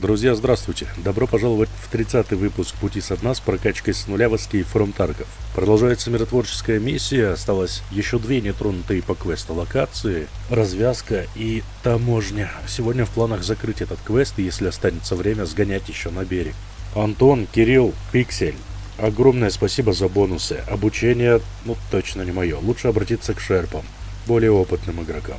Друзья, здравствуйте! Добро пожаловать в 30-й выпуск «Пути со дна» с прокачкой с нуля в Escape from Tarkov. Продолжается миротворческая миссия, осталось еще 2 нетронутые по квесту локации, развязка и таможня. Сегодня в планах закрыть этот квест и, если останется время, сгонять еще на берег. Антон, Кирилл, Пиксель, огромное спасибо за бонусы. Обучение, точно не мое. Лучше обратиться к шерпам, более опытным игрокам.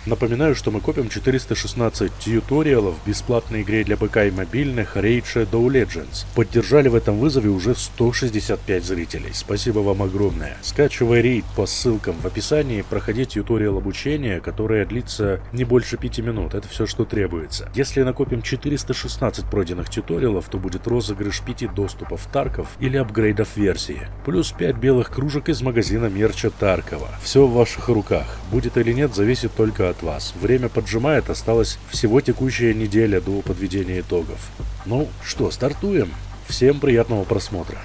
Напоминаю, что мы копим 416 тьюториалов в бесплатной игре для ПК и мобильных Raid Shadow Legends. Поддержали в этом вызове уже 165 зрителей. Спасибо вам огромное. Скачивай рейд по ссылкам в описании, проходи тьюториал обучения, которое длится не больше 5 минут. Это все, что требуется. Если накопим 416 пройденных тьюториалов, то будет розыгрыш 5 доступов Тарков или апгрейдов версии. Плюс 5 белых кружек из магазина мерча Таркова. Все в ваших руках. Будет или нет, зависит только от вас. Время поджимает, осталась всего текущая неделя до подведения итогов. Ну что, стартуем. Всем приятного просмотра.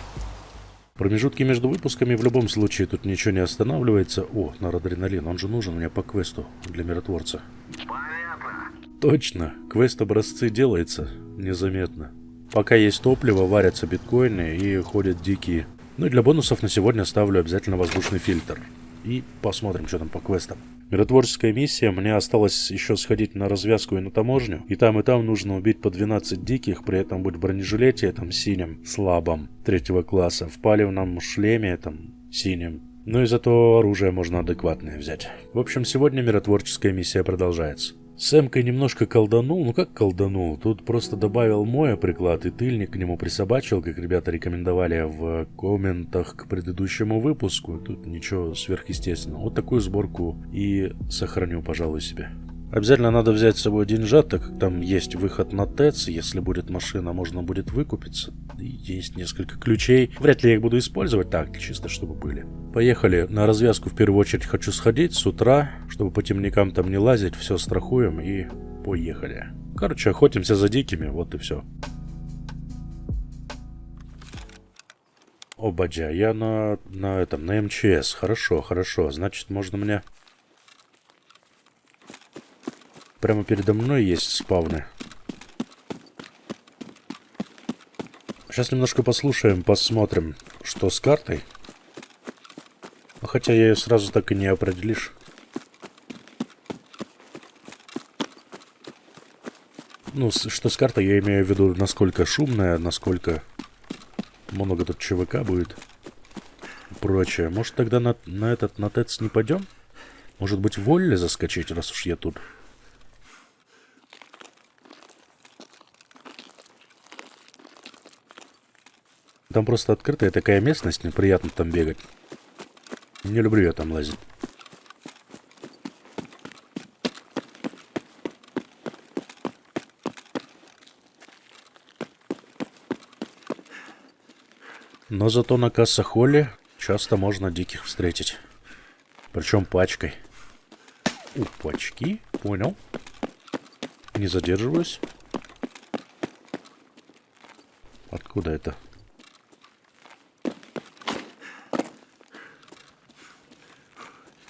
Промежутки между выпусками в любом случае тут ничего не останавливается. О, норадреналин, он же нужен мне по квесту для миротворца. Понятно. Точно, квест образцы делается незаметно. Пока есть топливо, варятся биткоины и ходят дикие. Ну и для бонусов на сегодня ставлю обязательно воздушный фильтр. И посмотрим, что там по квестам. Миротворческая миссия, мне осталось еще сходить на развязку и на таможню. И там нужно убить по 12 диких, при этом быть в бронежилете этом синим, слабом, 3 класса, в палевном шлеме этом синим. Ну и зато оружие можно адекватное взять. В общем, сегодня миротворческая миссия продолжается. С Эмкой немножко колданул, ну как колданул, тут просто добавил моя приклад и тыльник к нему присобачил, как ребята рекомендовали в комментах к предыдущему выпуску. Тут ничего сверхъестественного. Вот такую сборку и сохраню, пожалуй, себе. Обязательно надо взять с собой деньжат, так как там есть выход на ТЭЦ, если будет машина, можно будет выкупиться. И есть несколько ключей. Вряд ли я их буду использовать, так, чисто чтобы были. Поехали. На развязку в первую очередь хочу сходить с утра, чтобы по темникам там не лазить, все страхуем и поехали. Короче, охотимся за дикими, вот и все. О, бадя, я на МЧС. Хорошо, значит, можно мне... Прямо передо мной есть спавны. Сейчас немножко послушаем, посмотрим, что с картой. Хотя ее сразу так и не определишь. Ну, что с картой, я имею в виду, насколько шумная, насколько много тут ЧВК будет. И прочее. Может, тогда на ТЭЦ не пойдем? Может быть, в Волле заскочить, раз уж я тут. Там просто открытая такая местность, неприятно там бегать. Не люблю я там лазить. Но зато на Кассахолле часто можно диких встретить. Причем пачкой. Пачки, понял. Не задерживаюсь. Откуда это?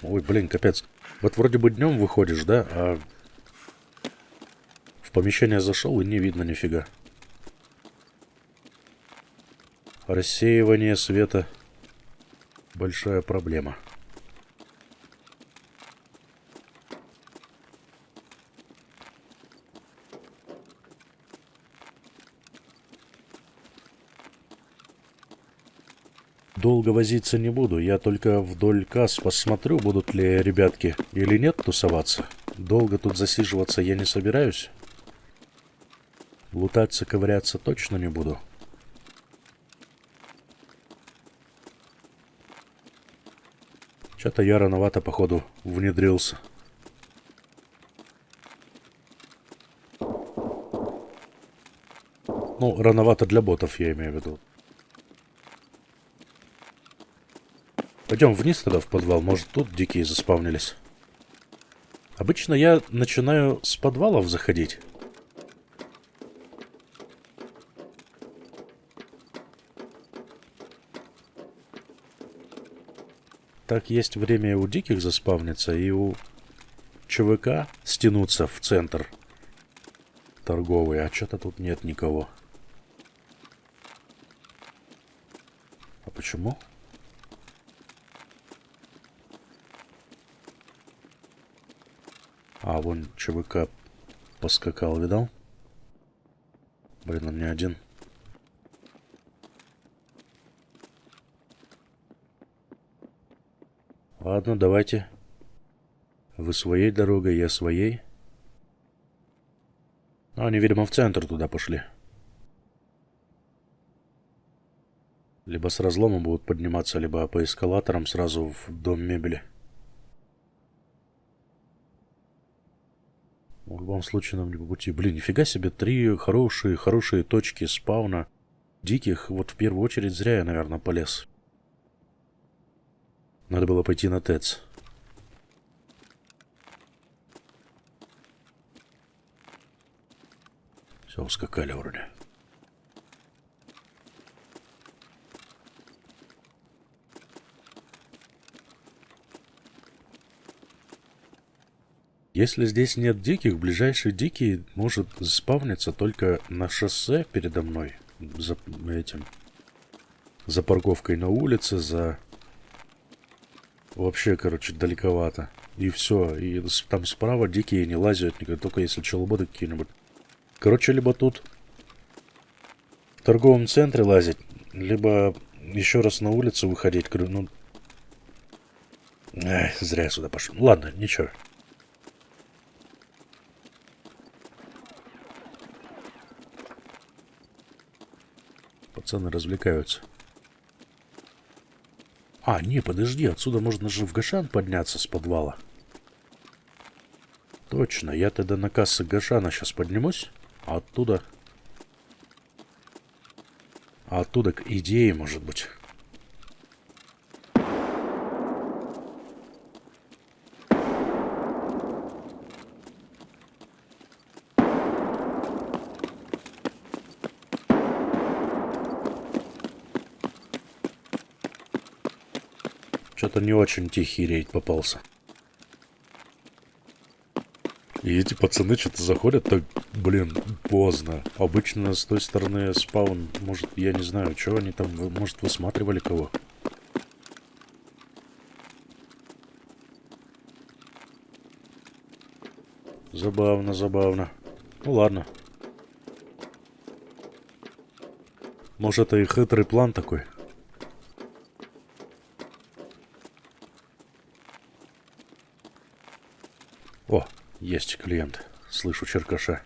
Ой, блин, капец. Вот вроде бы днем выходишь, да, а в помещение зашел и не видно нифига. Рассеивание света — большая проблема. Долго возиться не буду, я только вдоль касс посмотрю, будут ли ребятки или нет тусоваться. Долго тут засиживаться я не собираюсь. Лутаться, ковыряться точно не буду. Что-то я рановато, походу, внедрился. Ну, рановато для ботов, я имею в виду. Пойдем вниз тогда в подвал, может тут дикие заспавнились. Обычно я начинаю с подвалов заходить. Так есть время у диких заспавниться и у ЧВК стянуться в центр. торговый, а что-то тут нет никого. А почему? А, вон ЧВК поскакал, видал? Блин, он не один. Ладно, давайте. Вы своей дорогой, я своей. А, они, видимо, в центр туда пошли. Либо с разлома будут подниматься, либо по эскалаторам сразу в дом мебели. В любом случае нам не по пути. Блин, нифига себе, 3 хорошие точки спауна диких. Вот в первую очередь зря я, наверное, полез. Надо было пойти на ТЭЦ. Все, ускакали вроде. Если здесь нет диких, ближайший дикий может спавниться только на шоссе передо мной. За этим. За парковкой на улице, за... Вообще, короче, далековато. И все. И там справа дикие не лазят никогда, только если челоботы какие-нибудь. Короче, либо тут в торговом центре лазить, либо еще раз на улицу выходить. Ну, зря я сюда пошел. Ладно, ничего. Пацаны развлекаются. А, не, подожди, отсюда можно же в Гашан подняться с подвала. Точно, я тогда на кассы Гашана сейчас поднимусь, а оттуда... А оттуда к идее, может быть. Что-то не очень тихий рейд попался. И эти пацаны что-то заходят так, блин, поздно. Обычно с той стороны спаун, может, я не знаю, что они там, может, высматривали кого. Забавно, забавно. Ну ладно. Может, это и хитрый план такой. О, есть клиент. Слышу черкаша.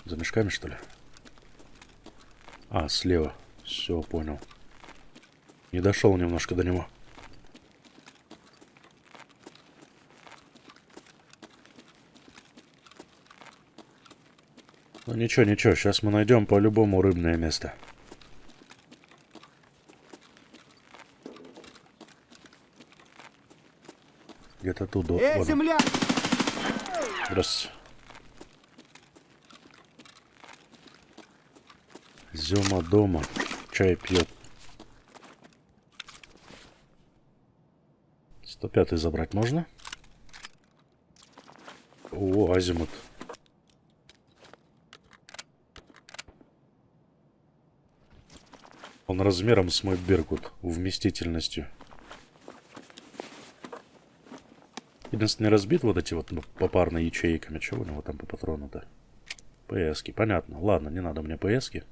За мешками, что ли? А, слева. Все, понял. Не дошел немножко до него. Ну ничего, ничего. Сейчас мы найдем по-любому рыбное место. Где-то тут. Земля! Здравствуйте. Зема дома. Чай пьет. 105-й забрать можно? О, азимут. Он размером с мой беркут. Вместительностью. Единственный разбит вот эти вот попарно ячейками. Чего у него там по патрону-то? ПСки. Понятно. Ладно, не надо мне ПСки.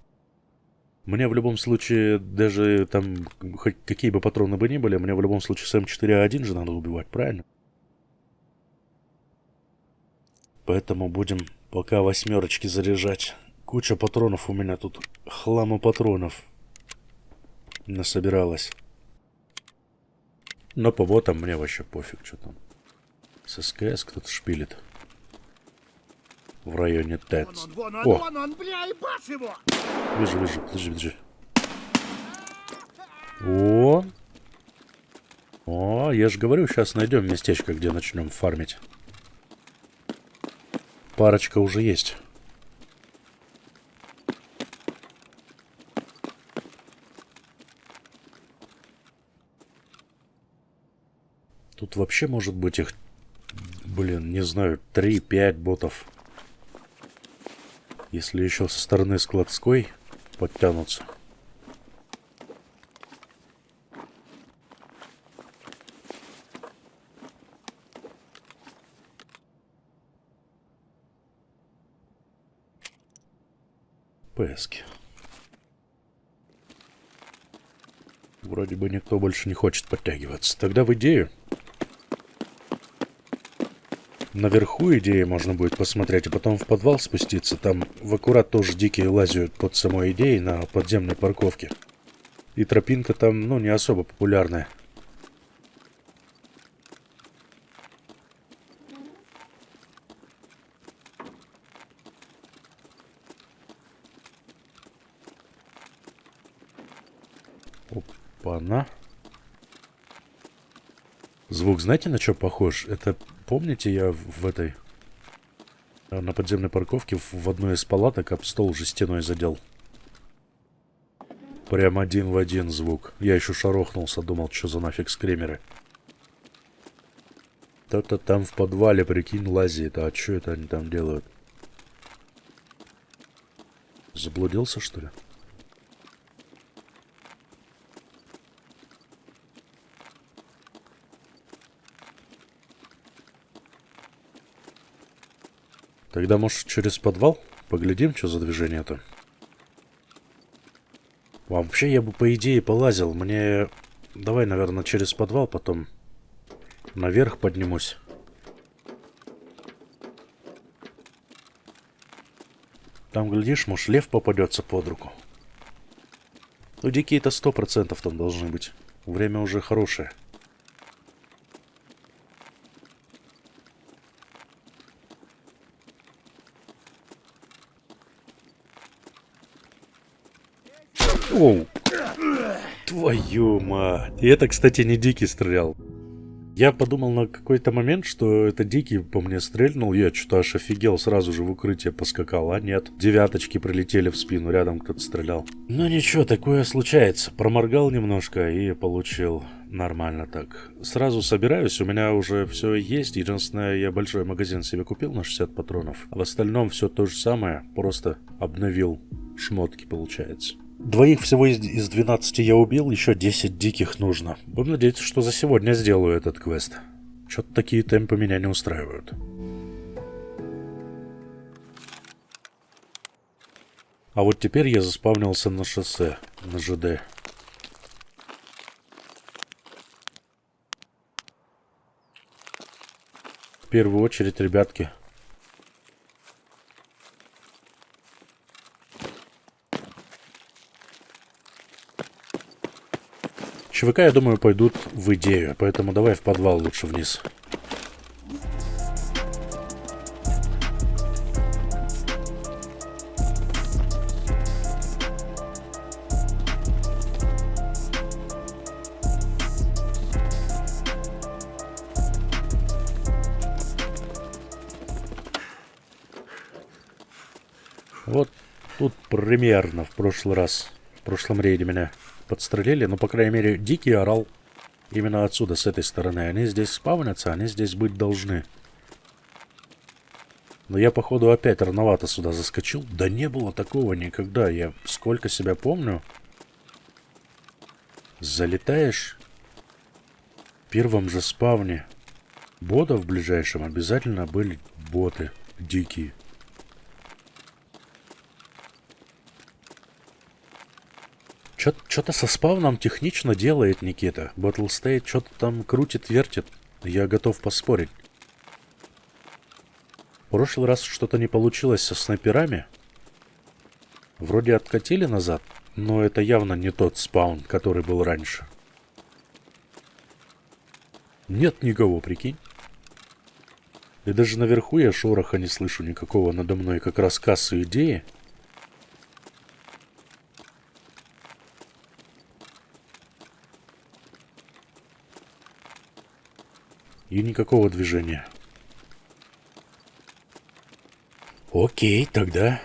Мне в любом случае, даже там, хоть какие бы патроны бы ни были, мне в любом случае с М4А1 же надо убивать, правильно? Поэтому будем пока восьмерочки заряжать. Куча патронов у меня тут. Хлама патронов насобиралась. Но по ботам мне вообще пофиг, что там. С СКС кто-то шпилит. В районе ТЭЦ. О! Вижу, вижу. Подожди. О, я же говорю, сейчас найдем местечко, где начнем фармить. Парочка уже есть. Тут вообще может быть их Блин, не знаю, 3-5 ботов. Если еще со стороны складской подтянутся. ПСки. Вроде бы никто больше не хочет подтягиваться. Тогда в идею. Наверху идеи можно будет посмотреть, а потом в подвал спуститься. Там в аккурат тоже дикие лазят под самой идеей на подземной парковке. И тропинка там, ну, не особо популярная. Опа-на. Звук, знаете, на что похож? Это, помните, я в этой... На подземной парковке в одной из палаток об стол жестяной задел. Прям один в один звук. Я еще шарохнулся, думал, что за нафиг скримеры. Кто-то там в подвале, прикинь, лазит. А что это они там делают? Заблудился, что ли? Тогда, может, через подвал поглядим, что за движение-то? Вообще, я бы, по идее, полазил. Мне... Давай, наверное, через подвал, потом наверх поднимусь. Там, глядишь, может, лев попадется под руку. Ну, дикие-то 100% там должны быть. Время уже хорошее. Оу. Твою мать. И это, кстати, не Дикий стрелял. Я подумал на какой-то момент, что это Дикий по мне стрельнул. Я что-то аж офигел, сразу же в укрытие поскакал. А нет, девяточки прилетели в спину, рядом кто-то стрелял. Ну ничего, такое случается. Проморгал немножко и получил нормально так. Сразу собираюсь, у меня уже все есть. Единственное, я большой магазин себе купил на 60 патронов. А в остальном все то же самое, просто обновил шмотки, получается. Двоих всего из 12 я убил, еще 10 диких нужно. Будем надеяться, что за сегодня сделаю этот квест. Что-то такие темпы меня не устраивают. А вот теперь я заспавнился на шоссе, на ЖД. В первую очередь, ребятки... ЧВК, я думаю, пойдут в идею, поэтому давай в подвал лучше вниз. Вот тут примерно в прошлый раз, в прошлом рейде меня подстрелили, но, по крайней мере, Дикий орал именно отсюда, с этой стороны. Они здесь спавнятся, они здесь быть должны. Но я, походу, опять рановато сюда заскочил. Да не было такого никогда. Я сколько себя помню. Залетаешь в первом же спавне бота в ближайшем обязательно были боты дикие. Что-то со спавном технично делает Никита. Battlestate что-то там крутит, вертит. Я готов поспорить. В прошлый раз что-то не получилось со снайперами. Вроде откатили назад, но это явно не тот спаун, который был раньше. Нет никого, прикинь. И даже наверху я шороха не слышу никакого. Надо мной как раз касса идеи. И никакого движения. Окей, тогда...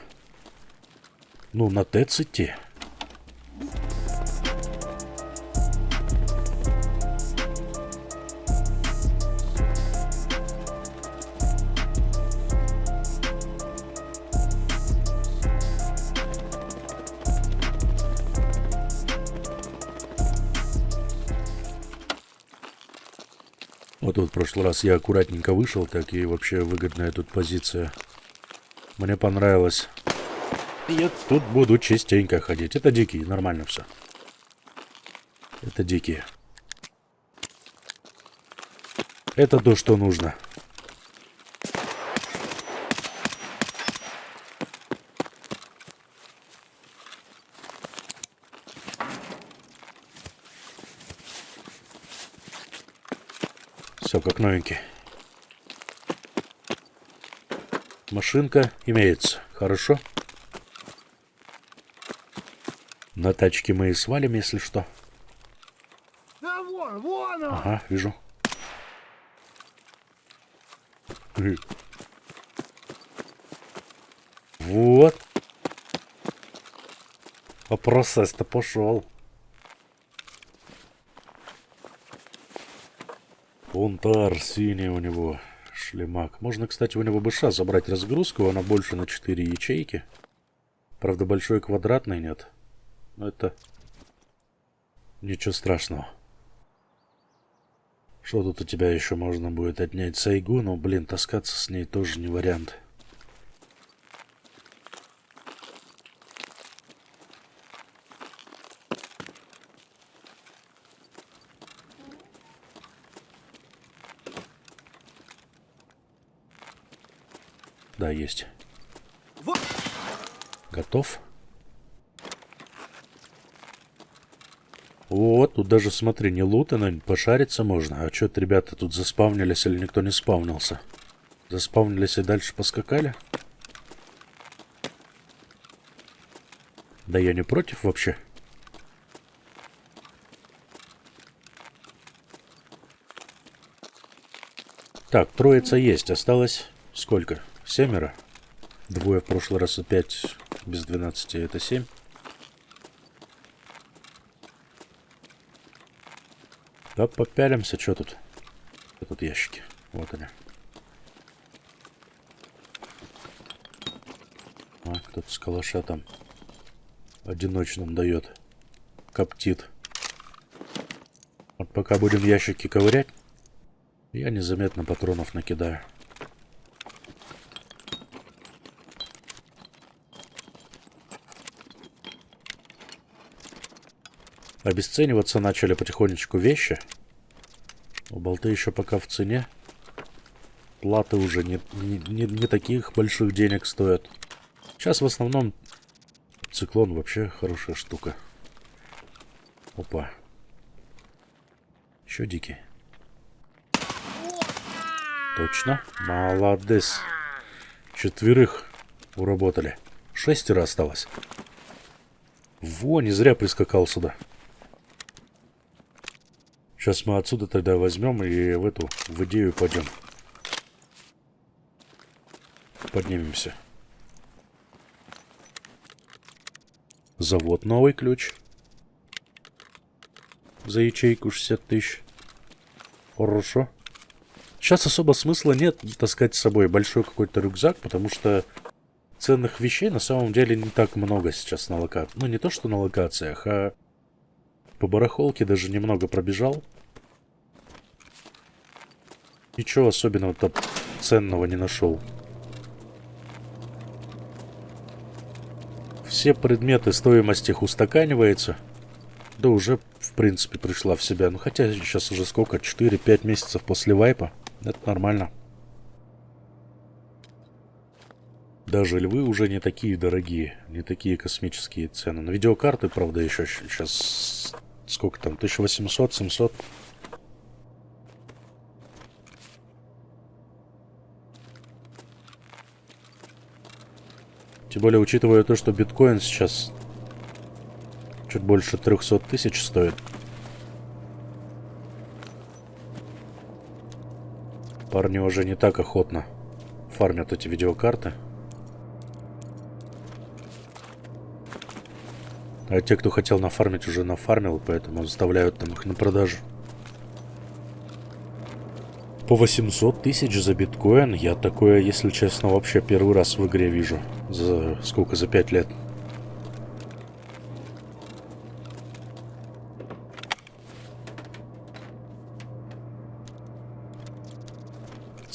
Ну, на ТЭЦ идти. Вот тут в прошлый раз я аккуратненько вышел, так и вообще выгодная тут позиция. Мне понравилось. Я тут буду частенько ходить. Это дикие, нормально все. Это дикие. Это то, что нужно. Все как новенький. Машинка имеется. Хорошо. На тачке мы и свалим, если что. Да вон он! Ага, вижу. Вот. А процесс-то пошел. Бунтар синий у него. Шлемак. Можно, кстати, у него БШ забрать разгрузку. Она больше на 4 ячейки. Правда, большой квадратный нет. Но это... Ничего страшного. Что тут у тебя еще можно будет отнять? Сайгу, но, блин, таскаться с ней тоже не вариант. Да, есть. Готов? Вот, тут даже, смотри, не лутано, пошариться можно. А что-то ребята тут заспавнились или никто не спавнился? Заспавнились и дальше поскакали? Да я не против вообще. Так, троица есть. Осталось сколько? 7? Двое в прошлый раз, и 5 без 12, это 7. Да, попялимся, что тут? Что тут ящики? Вот они. А, кто-то с калаша там одиночным дает. Коптит. Вот пока будем ящики ковырять, я незаметно патронов накидаю. Обесцениваться начали потихонечку вещи. Болты еще пока в цене. Платы уже не таких больших денег стоят. Сейчас в основном циклон вообще хорошая штука. Опа. Еще дикий. Точно. Молодец. 4 уработали. 6 осталось. Во, не зря прискакал сюда. Сейчас мы отсюда тогда возьмем и в идею пойдем. Поднимемся. Завод новый ключ. За ячейку 60 тысяч. Хорошо. Сейчас особо смысла нет таскать с собой большой какой-то рюкзак, потому что ценных вещей на самом деле не так много сейчас на локациях. Ну, не то, что на локациях, а по барахолке даже немного пробежал. Ничего особенного-то ценного не нашел. Все предметы, стоимость их устаканивается. Да уже, в принципе, пришла в себя. Ну, хотя сейчас уже сколько? 4-5 месяцев после вайпа. Это нормально. Даже львы уже не такие дорогие, не такие космические цены. На видеокарты, правда, еще сейчас сколько там, 1800, 700. Тем более, учитывая то, что биткоин сейчас чуть больше 300 тысяч стоит. Парни уже не так охотно фармят эти видеокарты. А те, кто хотел нафармить, уже нафармил, поэтому заставляют там их на продажу. По 800 тысяч за биткоин. Я такое, если честно, вообще первый раз в игре вижу. За сколько? За 5 лет.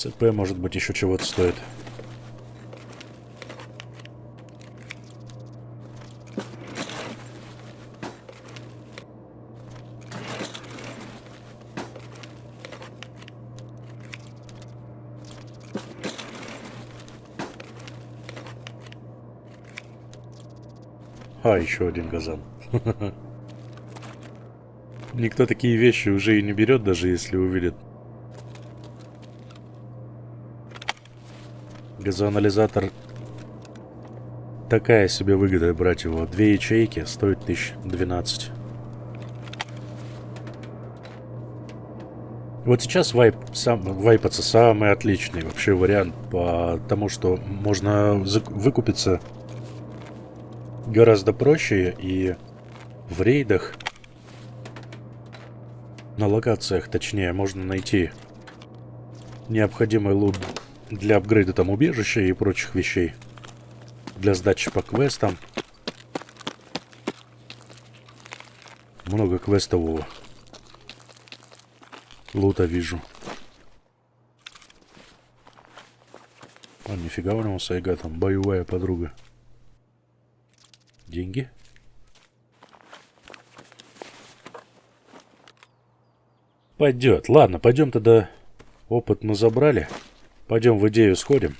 ЦП, может быть, еще чего-то стоит. А, еще один газан. Никто такие вещи уже и не берет, даже если увидит. Газоанализатор. Такая себе выгода брать его. 2 ячейки стоит 1012. Вот сейчас вайпаться самый отличный вообще вариант, потому что можно выкупиться гораздо проще, и в рейдах, на локациях точнее, можно найти необходимый лут для апгрейда там убежища и прочих вещей, для сдачи по квестам. Много квестового лута вижу. А, нифига у него сайга, там боевая подруга. Деньги? Пойдет. Ладно, пойдем тогда. Опыт мы забрали. Пойдем в идею сходим.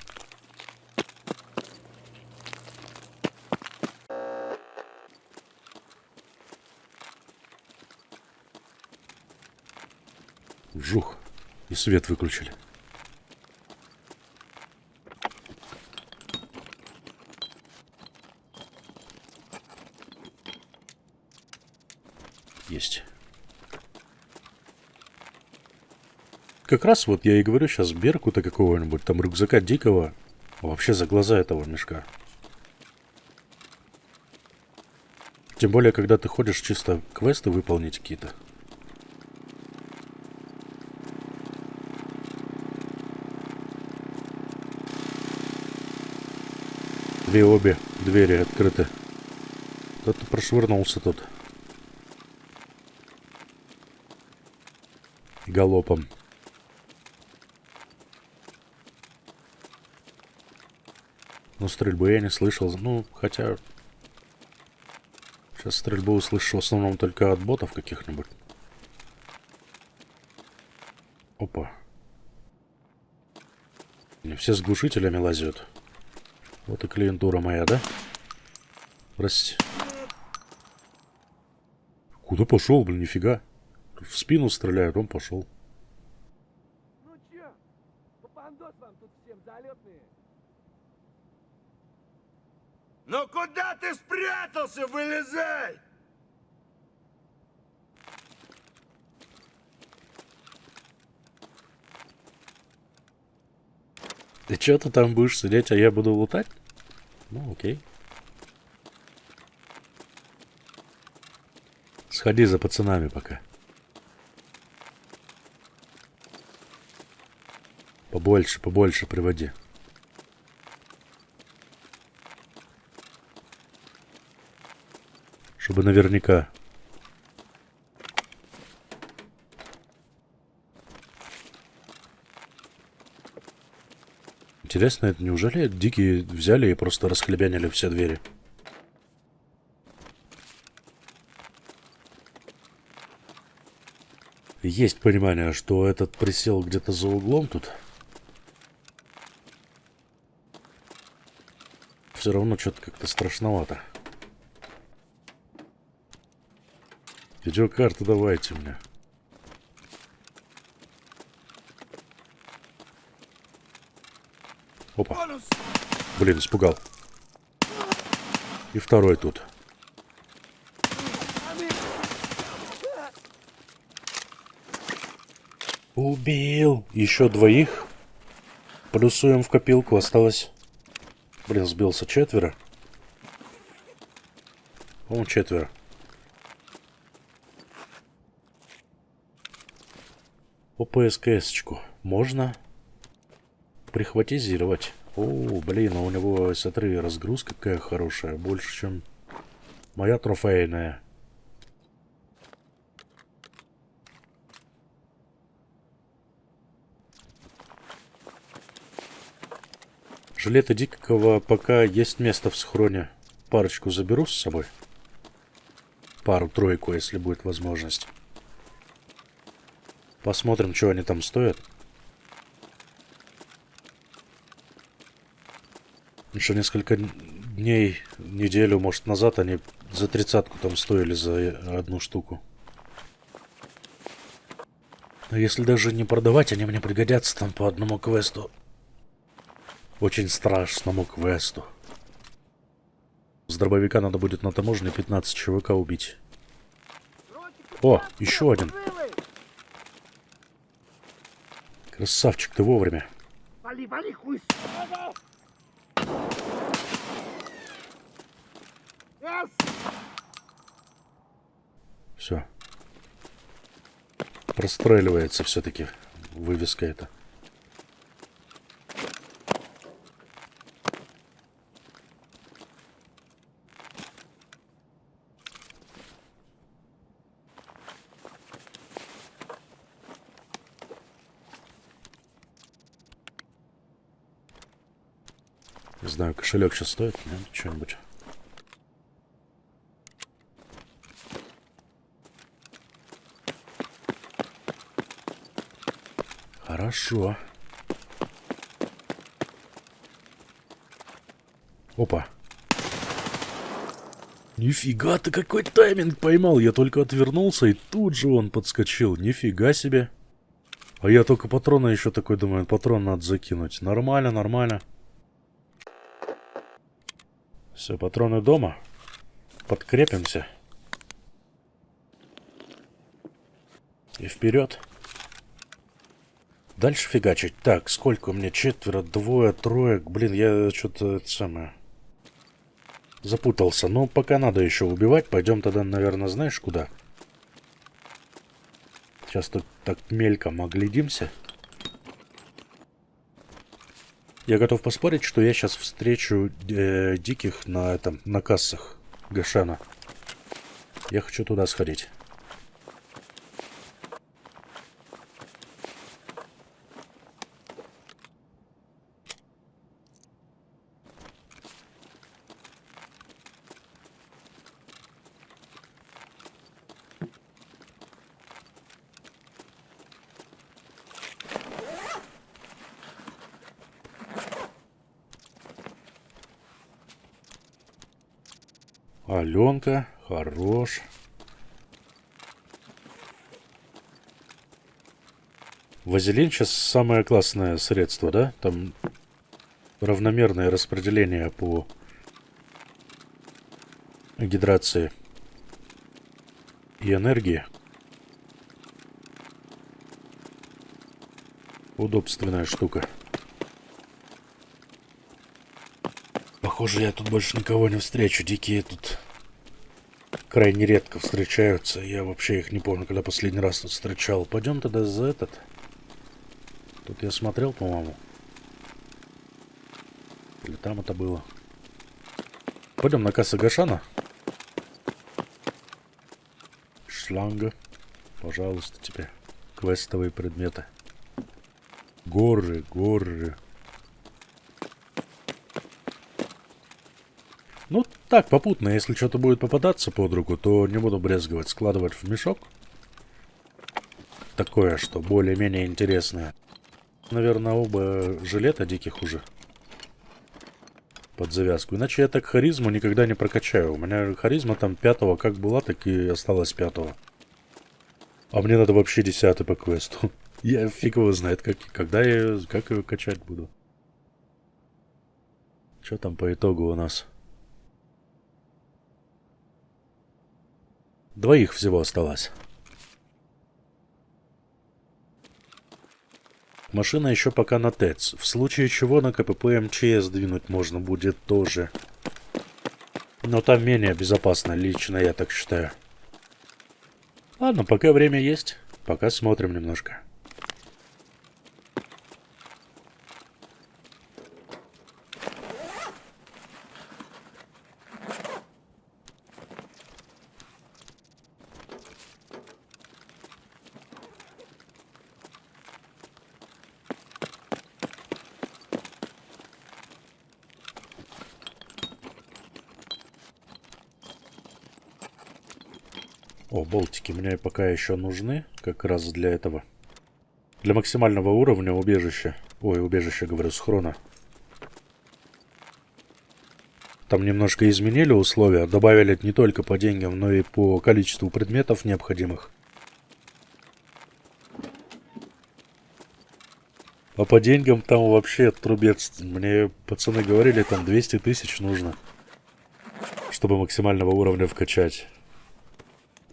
Жух. И свет выключили. Есть. Как раз вот я и говорю сейчас Беркута какого-нибудь, там рюкзака дикого, вообще за глаза этого мешка. Тем более, когда ты ходишь чисто квесты выполнить какие-то. Обе двери открыты. Кто-то прошвырнулся тут. Галопом. Но стрельбы я не слышал. Ну, хотя... Сейчас стрельбу услышу в основном только от ботов каких-нибудь. Опа. Не все с глушителями лазят. Вот и клиентура моя, да? Прости. Куда пошел, блин, нифига. В спину стреляют, он пошел. Ну чё, попандос вам тут всем залетные? Ну куда ты спрятался? Вылезай! Ты чё ты там будешь сидеть, а я буду лутать? Ну, окей. Сходи за пацанами пока. Побольше, побольше приводи. Чтобы наверняка. Интересно, это неужели дикие взяли и просто расхлебянили все двери? Есть понимание, что этот присел где-то за углом тут. Все равно что-то как-то страшновато. Видеокарту давайте мне. Опа. Блин, испугал. И второй тут. Убил. Еще двоих. Плюсуем в копилку. Осталось... Блин, сбился 4. По-моему, 4. ОПСКС-очку можно прихватизировать. О, блин, а у него, смотри, разгрузка какая хорошая. Больше, чем моя трофейная. Жилеты дикого пока есть место в схроне. Парочку заберу с собой. Пару-тройку, если будет возможность. Посмотрим, что они там стоят. Еще несколько дней, неделю, может, назад они за 30-ку там стоили за одну штуку. Но если даже не продавать, они мне пригодятся там по одному квесту. Очень страшному квесту. С дробовика надо будет на таможне 15 ЧВК убить. О, еще один. Красавчик, ты вовремя. Вали, вали, хуй. Yes. Все. Простреливается все-таки вывеска эта. Не знаю, кошелек сейчас стоит, нет, что-нибудь. Хорошо. Опа. Нифига ты какой тайминг поймал. Я только отвернулся, и тут же он подскочил. Нифига себе. А я только патроны еще такой думаю. Патрон надо закинуть. Нормально, нормально. Все, патроны дома. Подкрепимся. И вперед. Дальше фигачить. Так, сколько у меня? 4, 2, 3. Блин, я что-то это самое... Запутался. Ну, пока надо еще убивать. Пойдем тогда, наверное, знаешь куда? Сейчас тут так мельком оглядимся. Я готов поспорить, что я сейчас встречу диких на кассах Гашана. Я хочу туда сходить. Аленка, хорош. Вазелин сейчас самое классное средство, да? Там равномерное распределение по гидрации и энергии. Удобственная штука. Похоже, я тут больше никого не встречу. Дикие тут крайне редко встречаются. Я вообще их не помню, когда последний раз тут встречал. Пойдем тогда за этот. Тут я смотрел, по-моему. Или там это было. Пойдем на кассу Гашана. Шланга. Пожалуйста, тебе. Квестовые предметы. Горы, горы. Ну, так, попутно. Если что-то будет попадаться под руку, то не буду брезговать. Складывать в мешок. Такое, что более-менее интересное. Наверное, оба жилета диких уже. Под завязку. Иначе я так харизму никогда не прокачаю. У меня харизма там 5-го как была, так и осталась 5-го. А мне надо вообще 10-й по квесту. Я фиг его знает, как ее качать буду. Что там по итогу у нас? 2 всего осталось. Машина еще пока на ТЭЦ. В случае чего на КПП МЧС двинуть можно будет тоже. Но там менее безопасно, лично я так считаю. Ладно, пока время есть. Пока смотрим немножко. О, болтики мне пока еще нужны, как раз для этого. Для максимального уровня убежища. Ой, убежище, говорю, схрона. Там немножко изменили условия. Добавили не только по деньгам, но и по количеству предметов необходимых. А по деньгам там вообще трубец. Мне пацаны говорили, там 200 тысяч нужно, чтобы максимального уровня вкачать.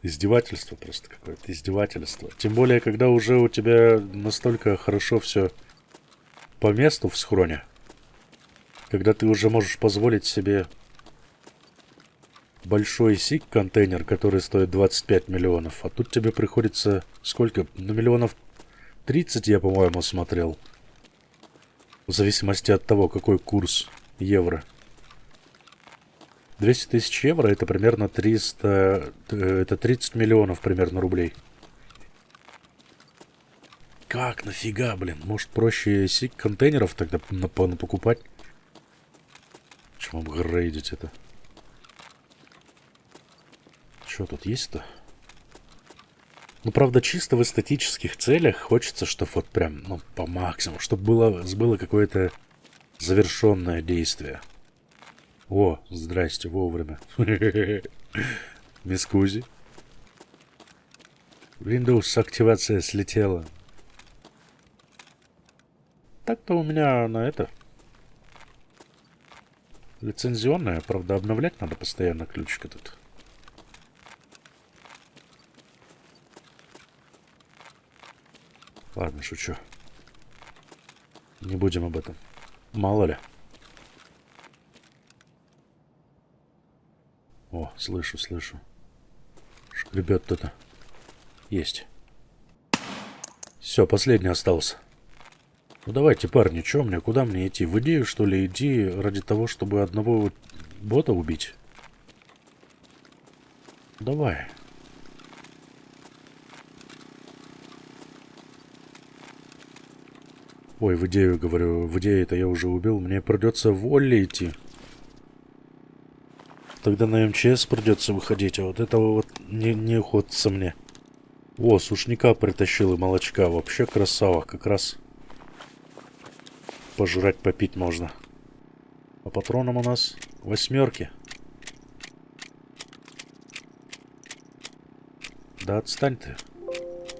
Издевательство просто какое-то, издевательство. Тем более, когда уже у тебя настолько хорошо все по месту в схроне. Когда ты уже можешь позволить себе большой сик-контейнер, который стоит 25 миллионов. А тут тебе приходится сколько? На миллионов 30, я, по-моему, смотрел. В зависимости от того, какой курс евро. 200 тысяч евро это примерно 300... Это 30 миллионов примерно рублей. Как нафига, блин? Может проще контейнеров тогда покупать? Чем апгрейдить это? Что тут есть-то? Ну, правда, чисто в эстетических целях хочется, чтобы вот прям, ну, по максимуму, чтобы было какое-то завершенное действие. О, здрасте, вовремя. Мискузи. Windows активация слетела. Так-то у меня на это... лицензионная, правда, обновлять надо постоянно ключик этот. Ладно, шучу. Не будем об этом. Мало ли. О, слышу. Шкребет кто-то. Есть. Все, последний остался. Ну давайте, парни, что мне, куда мне идти? В идею, что ли, иди ради того, чтобы одного бота убить? Давай. Ой, в идею, говорю, в идее-то я уже убил. Мне придется в Олли идти. Тогда на МЧС придется выходить, а вот этого вот не охотится мне. О, сушняка притащил и молочка. Вообще красава, как раз пожрать, попить можно. По патронам у нас 8. Да отстань ты.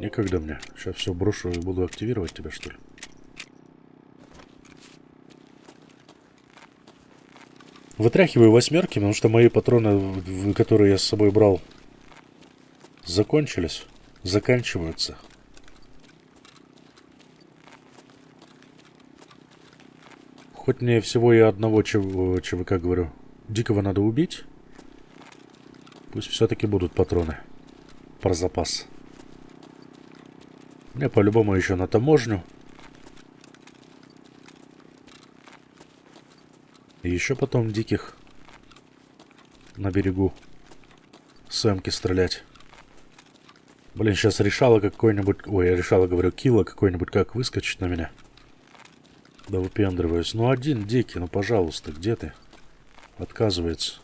Некогда мне. Сейчас все брошу и буду активировать тебя, что ли. Вытряхиваю 8, потому что мои патроны, которые я с собой брал, заканчиваются. Хоть мне всего и одного ЧВК, говорю, дикого надо убить. Пусть все-таки будут патроны. Про запас. Мне по-любому еще на таможню. И еще потом диких на берегу с эмки стрелять. Блин, сейчас решала какой-нибудь... Ой, я решала, говорю, кило какой-нибудь как выскочить на меня. Да выпендриваюсь. Ну, один дикий, ну, пожалуйста, где ты? Отказывается.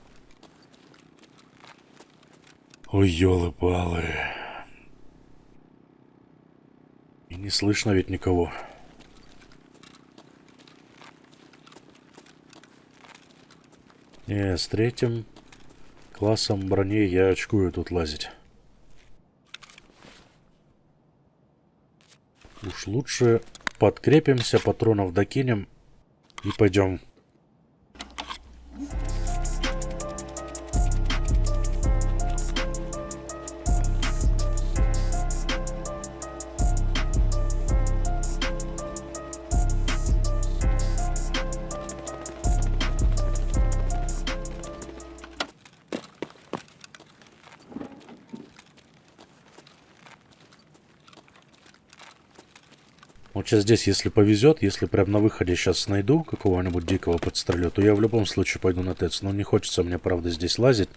Ой, ёлы-палы. И не слышно ведь никого. Не, с 3 классом брони я очкую тут лазить. Уж лучше подкрепимся, патронов докинем и пойдем. Вот сейчас здесь, если повезет, если прям на выходе сейчас найду какого-нибудь дикого подстрелю, то я в любом случае пойду на ТЭЦ. Но не хочется мне, правда, здесь лазить.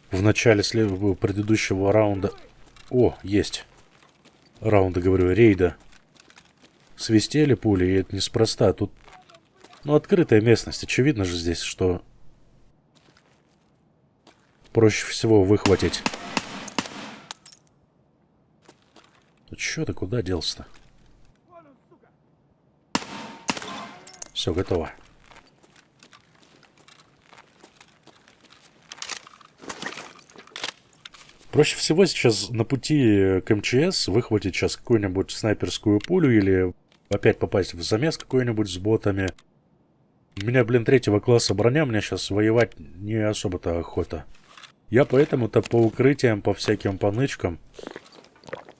В начале предыдущего раунда... О, есть. Раунда, говорю, рейда. Свистели пули, и это неспроста. Тут, ну, открытая местность. Очевидно же здесь, что проще всего выхватить Ну чё ты, куда делся-то? Вон он, сука! Все, готово. Проще всего сейчас на пути к МЧС выхватить сейчас какую-нибудь снайперскую пулю или опять попасть в замес какой-нибудь с ботами. У меня, блин, 3-го класса броня, мне сейчас воевать не особо-то охота. Я поэтому-то по укрытиям, по всяким понычкам,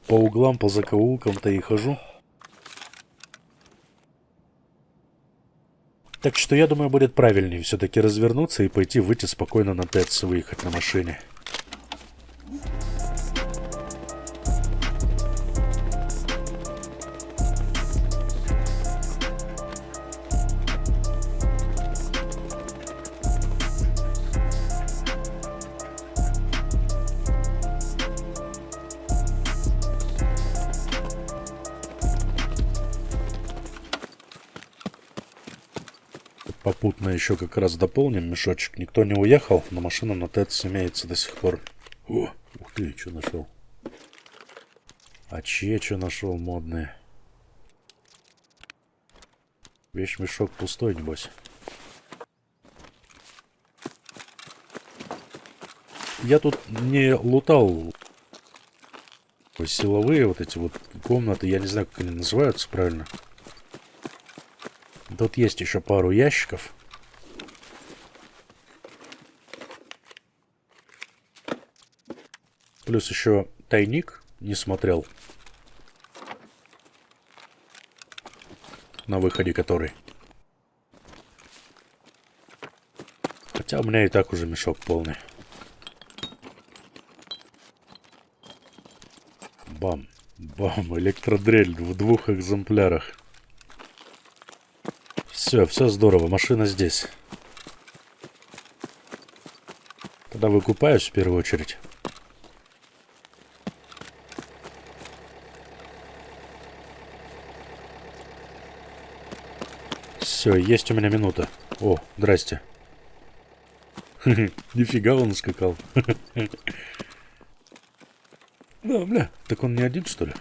по углам, по закоулкам-то и хожу. Так что я думаю, будет правильнее все-таки развернуться и пойти выйти спокойно на ТЭЦ, выехать на машине. Попутно еще как раз дополним мешочек. Никто не уехал, но машина на ТЭЦ имеется до сих пор. О, ух ты, что нашел? А чьи что нашел модные? Вещмешок пустой, небось. Я тут не лутал силовые вот эти вот комнаты. Я не знаю, как они называются правильно. Тут есть еще пару ящиков. Плюс еще тайник не смотрел. На выходе который. Хотя у меня и так уже мешок полный. Бам. Бам. Электродрель в 2 экземплярах. Все здорово. Машина здесь. Тогда выкупаюсь в первую очередь. Все, есть у меня минута. О, здрасте. Нифига он скакал. Да, бля, так он не один, что ли?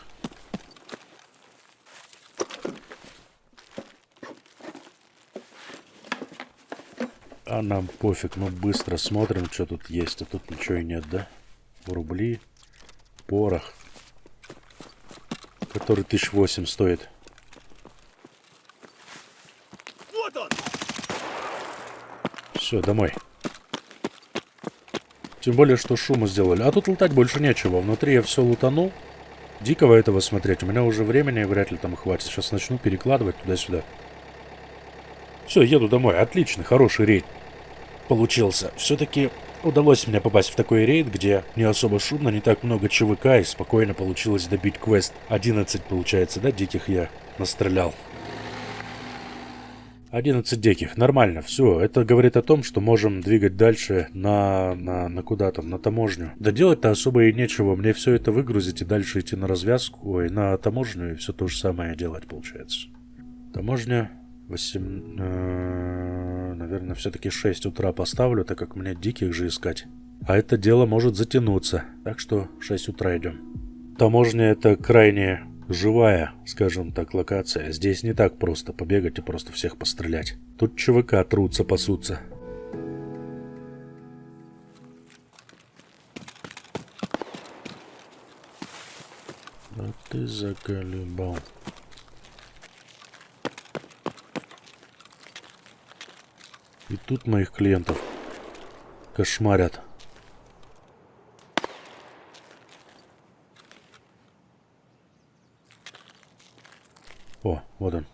А нам пофиг, мы быстро смотрим, что тут есть. А тут ничего и нет, да? Рубли, порох, который 1008 стоит. Вот он! Все, домой. Тем более, что шума сделали. А тут лутать больше нечего. Внутри я все лутанул. Дикого этого смотреть. У меня уже времени вряд ли там хватит. Сейчас начну перекладывать туда-сюда. Все, еду домой. Отлично, хороший рейд получился. Все-таки удалось мне попасть в такой рейд, где не особо шумно, не так много ЧВК, и спокойно получилось добить квест. 11, получается, да, диких я настрелял. 11 диких, нормально, все. Это говорит о том, что можем двигать дальше на куда там, на таможню. Да делать-то особо и нечего. Мне все это выгрузить и дальше идти на развязку, ой, на таможню и все то же самое делать, получается. Таможня 8... наверное, все-таки 6 утра поставлю, так как мне диких же искать. А это дело может затянуться, так что 6 утра идем. Таможня это крайне живая, скажем так, локация. Здесь не так просто побегать и просто всех пострелять. Тут ЧВК трутся, пасутся. Да ты заколебал. И тут моих клиентов кошмарят. О, вот он.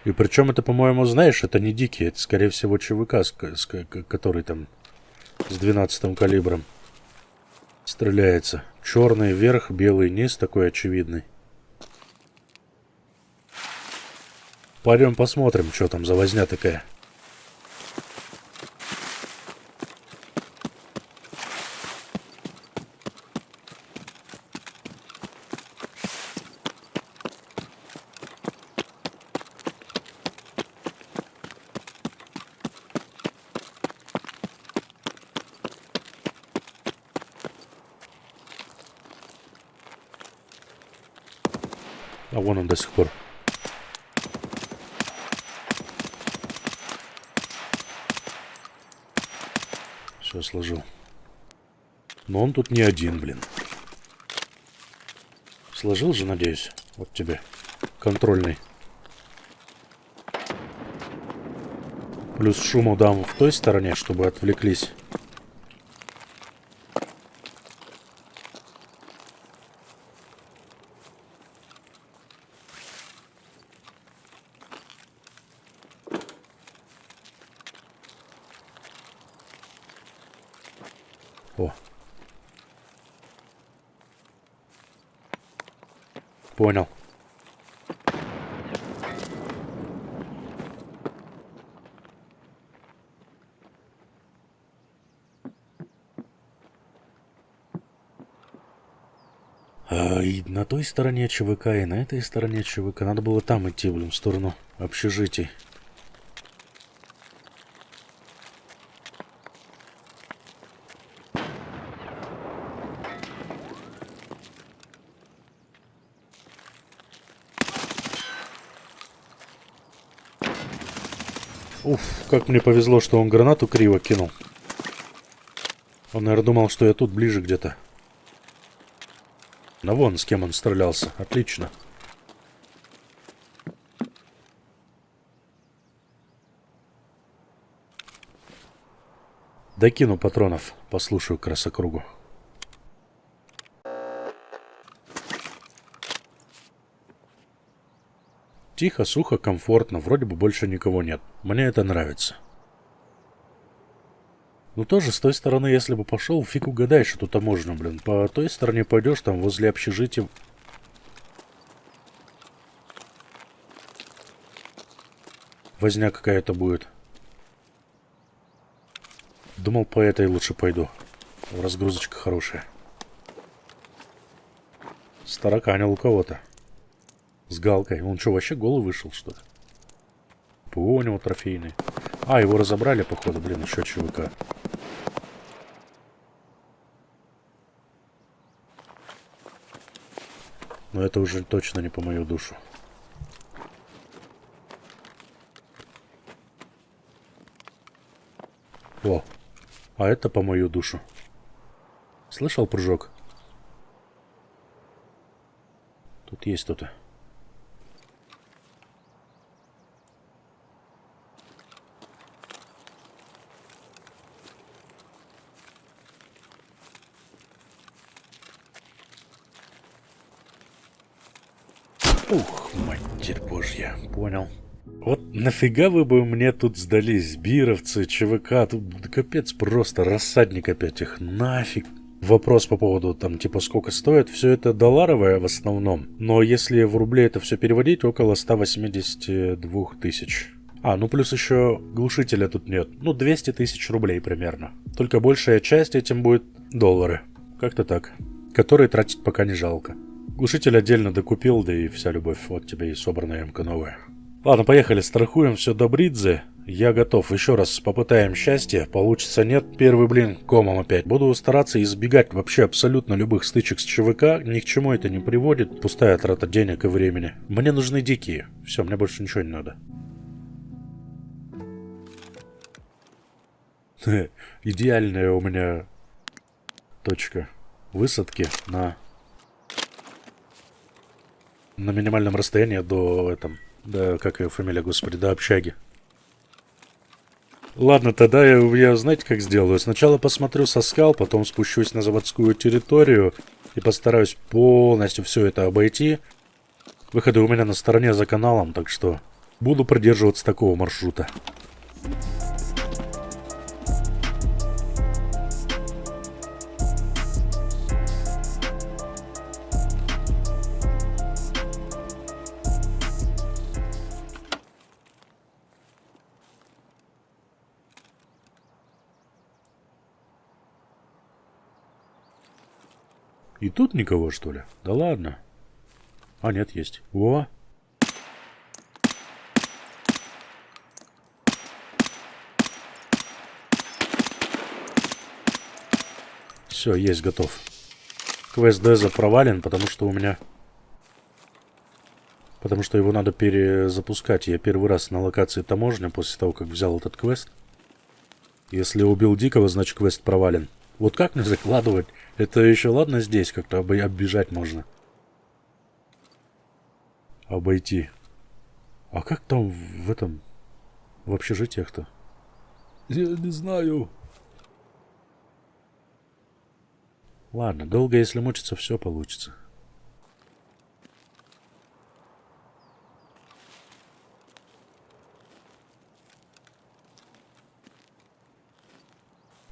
И причем это, по-моему, знаешь, это не дикий, это, скорее всего, ЧВК, который там с 12-м калибром стреляется. Черный верх, белый низ такой очевидный. Пойдем посмотрим, что там за возня такая. А вон он до сих пор. Все сложил. Но он тут не один, блин. Сложил же, надеюсь. Вот тебе. Контрольный. Плюс шуму дам в той стороне, чтобы отвлеклись. О. Понял. И на той стороне ЧВК, и на этой стороне ЧВК. Надо было там идти, блин, в сторону общежитий. Уф, как мне повезло, что он гранату криво кинул. Он, наверное, думал, что я тут ближе где-то. Ну вон, с кем он стрелялся. Отлично. Докину патронов. Послушаю красокругу. Тихо, сухо, комфортно. Вроде бы больше никого нет. Мне это нравится. Ну тоже с той стороны, если бы пошел, фиг угадаешь эту таможню, блин. По той стороне пойдешь, там возле общежития. Возня какая-то будет. Думал, по этой лучше пойду. Разгрузочка хорошая. Стараканил у кого-то. С галкой. Он что, вообще голый вышел, что ли? Понял, трофейный. А, его разобрали, походу, блин, еще ЧВК. Но это уже точно не по мою душу. О, а это по мою душу. Слышал прыжок? Тут есть кто-то. Ух, матерь божья, понял. Вот нафига вы бы мне тут сдались, бировцы, ЧВК, тут капец просто, рассадник опять их, нафиг. Вопрос по поводу, там, типа, сколько стоит, все это долларовое в основном, но если в рубли это все переводить, около 182 тысяч. А, ну плюс еще глушителя тут нет, ну 200 тысяч рублей примерно. Только большая часть этим будет доллары, как-то так, которые тратить пока не жалко. Глушитель отдельно докупил, да и вся любовь. Вот тебе и собранная МК новая. Ладно, поехали, страхуем все до Бридзе. Я готов. Еще раз попытаем счастье. Получится нет. Первый блин комом опять. Буду стараться избегать вообще абсолютно любых стычек с ЧВК. Ни к чему это не приводит. Пустая трата денег и времени. Мне нужны дикие. Все, мне больше ничего не надо. Идеальная у меня точка высадки на минимальном расстоянии до как ее фамилия, господи, до общаги. Ладно, тогда я знаете, как сделаю? Сначала посмотрю со скал, потом спущусь на заводскую территорию и постараюсь полностью все это обойти. Выходы у меня на стороне за каналом, так что буду придерживаться такого маршрута. И тут никого, что ли? Да ладно. А, нет, есть. О! Все, есть, готов. Квест Деза провален, потому что у меня Потому что его надо перезапускать. Я первый раз на локации таможня после того, как взял этот квест. Если убил Дикого, значит квест провален. Вот как мне закладывать? Это еще ладно здесь, как-то оббежать можно. Обойти. А как там в этом... В общежитиях-то? Я не знаю. Ладно, долго если мучиться, все получится.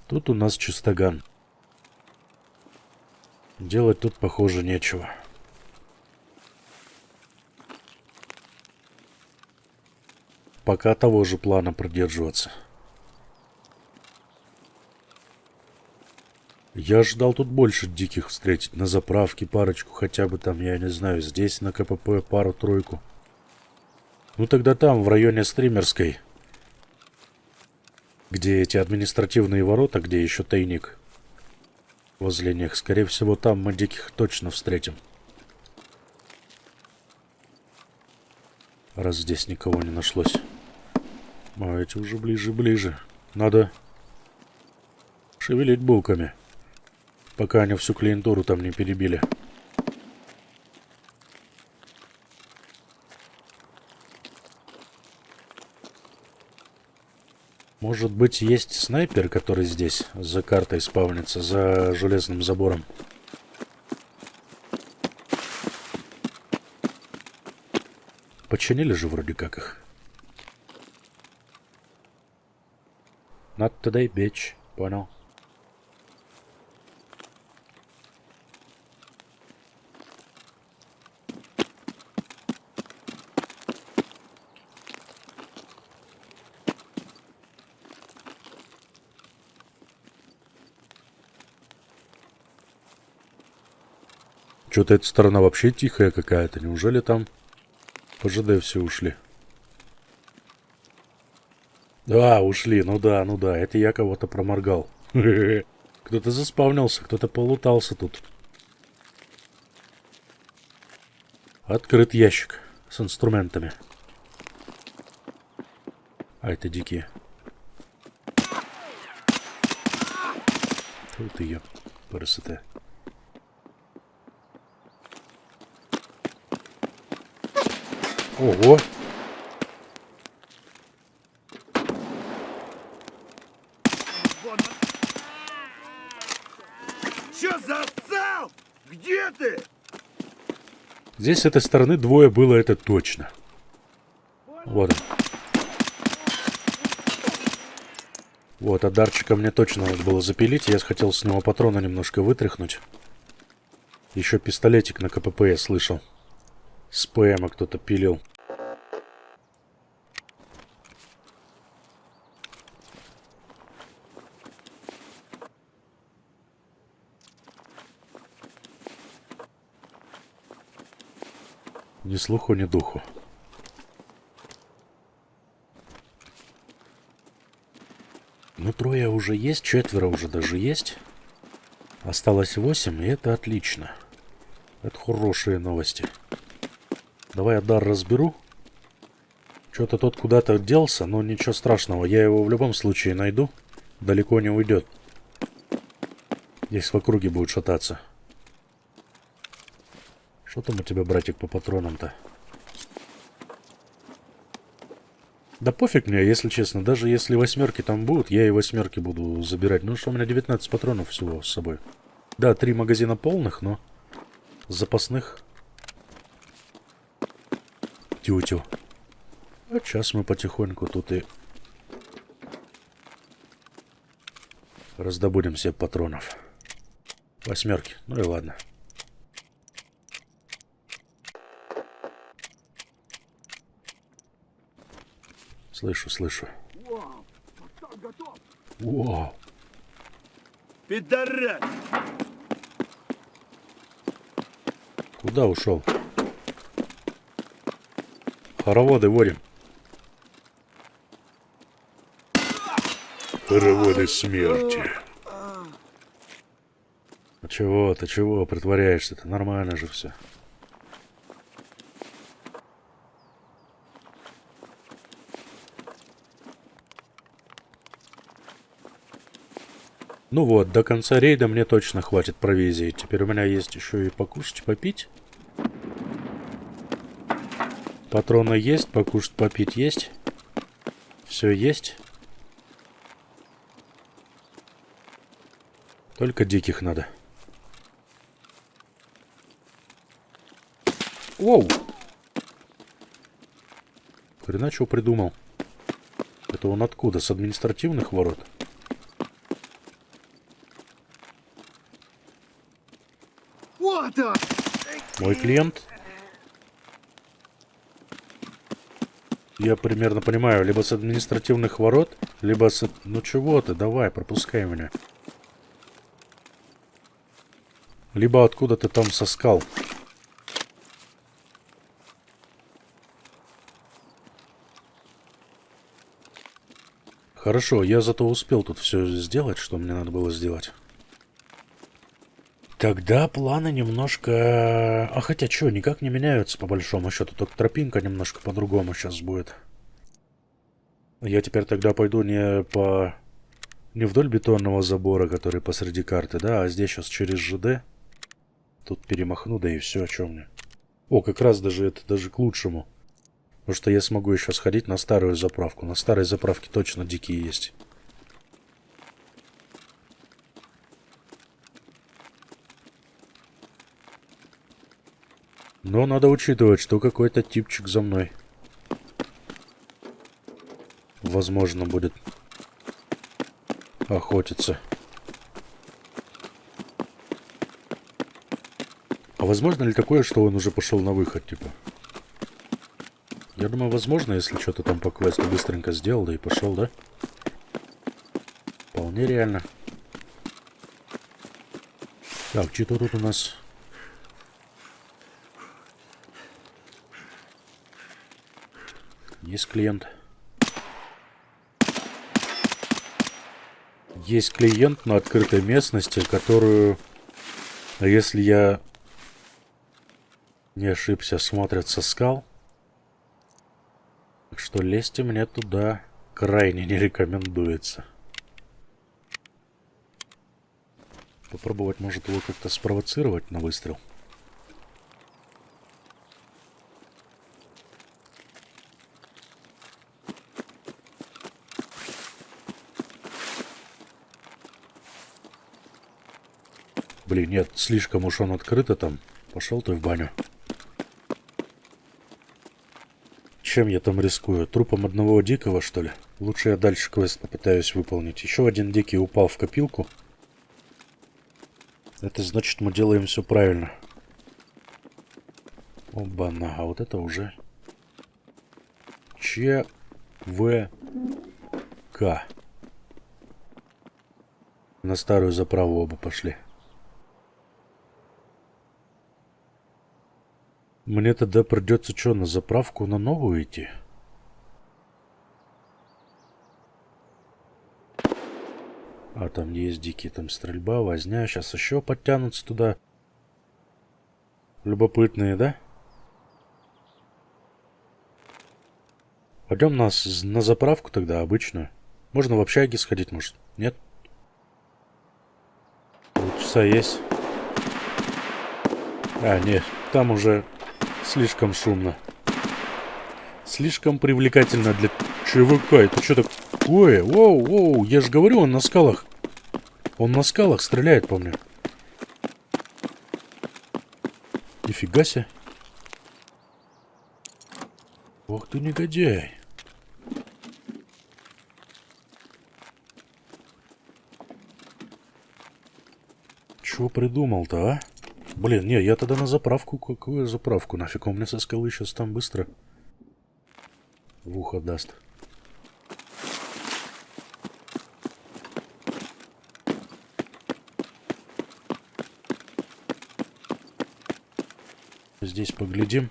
Тут у нас чистоган. Делать тут, похоже, нечего. Пока того же плана придерживаться. Я ожидал тут больше диких встретить. На заправке парочку, хотя бы там, я не знаю, здесь на КПП пару-тройку. Ну тогда там, в районе Стримерской. Где эти административные ворота, где еще тайник. Возле них. Скорее всего, там мы диких точно встретим. Раз здесь никого не нашлось. А эти уже ближе. Надо шевелить булками. Пока они всю клиентуру там не перебили. Может быть, есть снайпер, который здесь, за картой спавнится, за железным забором. Починили же вроде как их. Not today, bitch. Понял. Что-то эта сторона вообще тихая какая-то. Неужели там по ЖД все ушли? Да, ушли. Ну да. Это я кого-то проморгал. Кто-то заспавнился, кто-то полутался тут. Открыт ящик с инструментами. А это дикие. Тут ее красота. Ого! Чё засал? Где ты? Здесь с этой стороны двое было, это точно. Вот он. Вот, а Дарчика мне точно надо было запилить. Я хотел с него патрона немножко вытряхнуть. Еще пистолетик на КПП я слышал. С ПМа кто-то пилил. Ни слуху, ни духу. Ну, трое уже есть, четверо уже даже есть. Осталось 8, и это отлично. Это хорошие новости. Давай я дар разберу. Что-то тот куда-то делся, но ничего страшного. Я его в любом случае найду. Далеко не уйдет. Здесь в округе будет шататься. Что там у тебя, братик, по патронам-то? Да пофиг мне, если честно. Даже если 8 там будут, я и 8 буду забирать. Ну что, у меня 19 патронов всего с собой. Да, 3 магазина полных, но запасных. Тю-тю. А сейчас мы потихоньку тут и раздобудем себе патронов. 8. Ну и ладно. Слышу. Вау, пацан готов. Вау. Пидорас! Куда ушел? Хороводы водим. Хороводы смерти. А чего ты чего притворяешься-то? Нормально же все. Ну вот, до конца рейда мне точно хватит провизии. Теперь у меня есть еще и покушать, попить. Патроны есть, покушать, попить есть. Все есть. Только диких надо. Воу! Хрена чего придумал. Это он откуда? С административных ворот? Вот он! Мой клиент? Я примерно понимаю, либо с административных ворот, либо с... Ну чего ты, давай, пропускай меня. Либо откуда ты там со скал. Хорошо, я зато успел тут все сделать, что мне надо было сделать. Тогда планы немножко... А хотя что, никак не меняются по большому счету. Только тропинка немножко по-другому сейчас будет. Я теперь тогда пойду не по... Не вдоль бетонного забора, который посреди карты, да, а здесь сейчас через ЖД. Тут перемахну, да и все, о чем мне. О, как раз даже это даже к лучшему. Потому что я смогу еще сходить на старую заправку. На старой заправке точно дикие есть. Но надо учитывать, что какой-то типчик за мной. Возможно, будет охотиться. А возможно ли такое, что он уже пошел на выход, типа? Я думаю, возможно, если что-то там по квесту быстренько сделал, да и пошел, да? Вполне реально. Так, что тут у нас? Есть клиент. Есть клиент на открытой местности, которую, если я не ошибся, смотрят со скал. Так что лезть мне туда крайне не рекомендуется. Попробовать, может, его как-то спровоцировать на выстрел. Блин, нет, слишком уж он открыто там. Пошел ты в баню. Чем я там рискую? Трупом одного дикого, что ли? Лучше я дальше квест попытаюсь выполнить. Еще один дикий упал в копилку. Это значит, мы делаем все правильно. Оба-на, а вот это уже... ЧВК. На старую заправу оба пошли. Мне тогда придется что, на заправку на новую идти? А там есть дикие, там стрельба, возня. Сейчас еще подтянутся туда. Любопытные, да? Пойдем на заправку тогда, обычную. Можно в общаге сходить, может? Нет? Полчаса есть. А, нет, там уже слишком шумно. Слишком привлекательно для ЧВК. Это что такое? Воу, воу, я же говорю, он на скалах. Он на скалах стреляет по мне. Нифига себе. Ох ты негодяй. Чего придумал-то, а? Блин, не, я тогда на заправку. Какую заправку? Нафиг он мне со скалы сейчас там быстро в ухо даст. Здесь поглядим.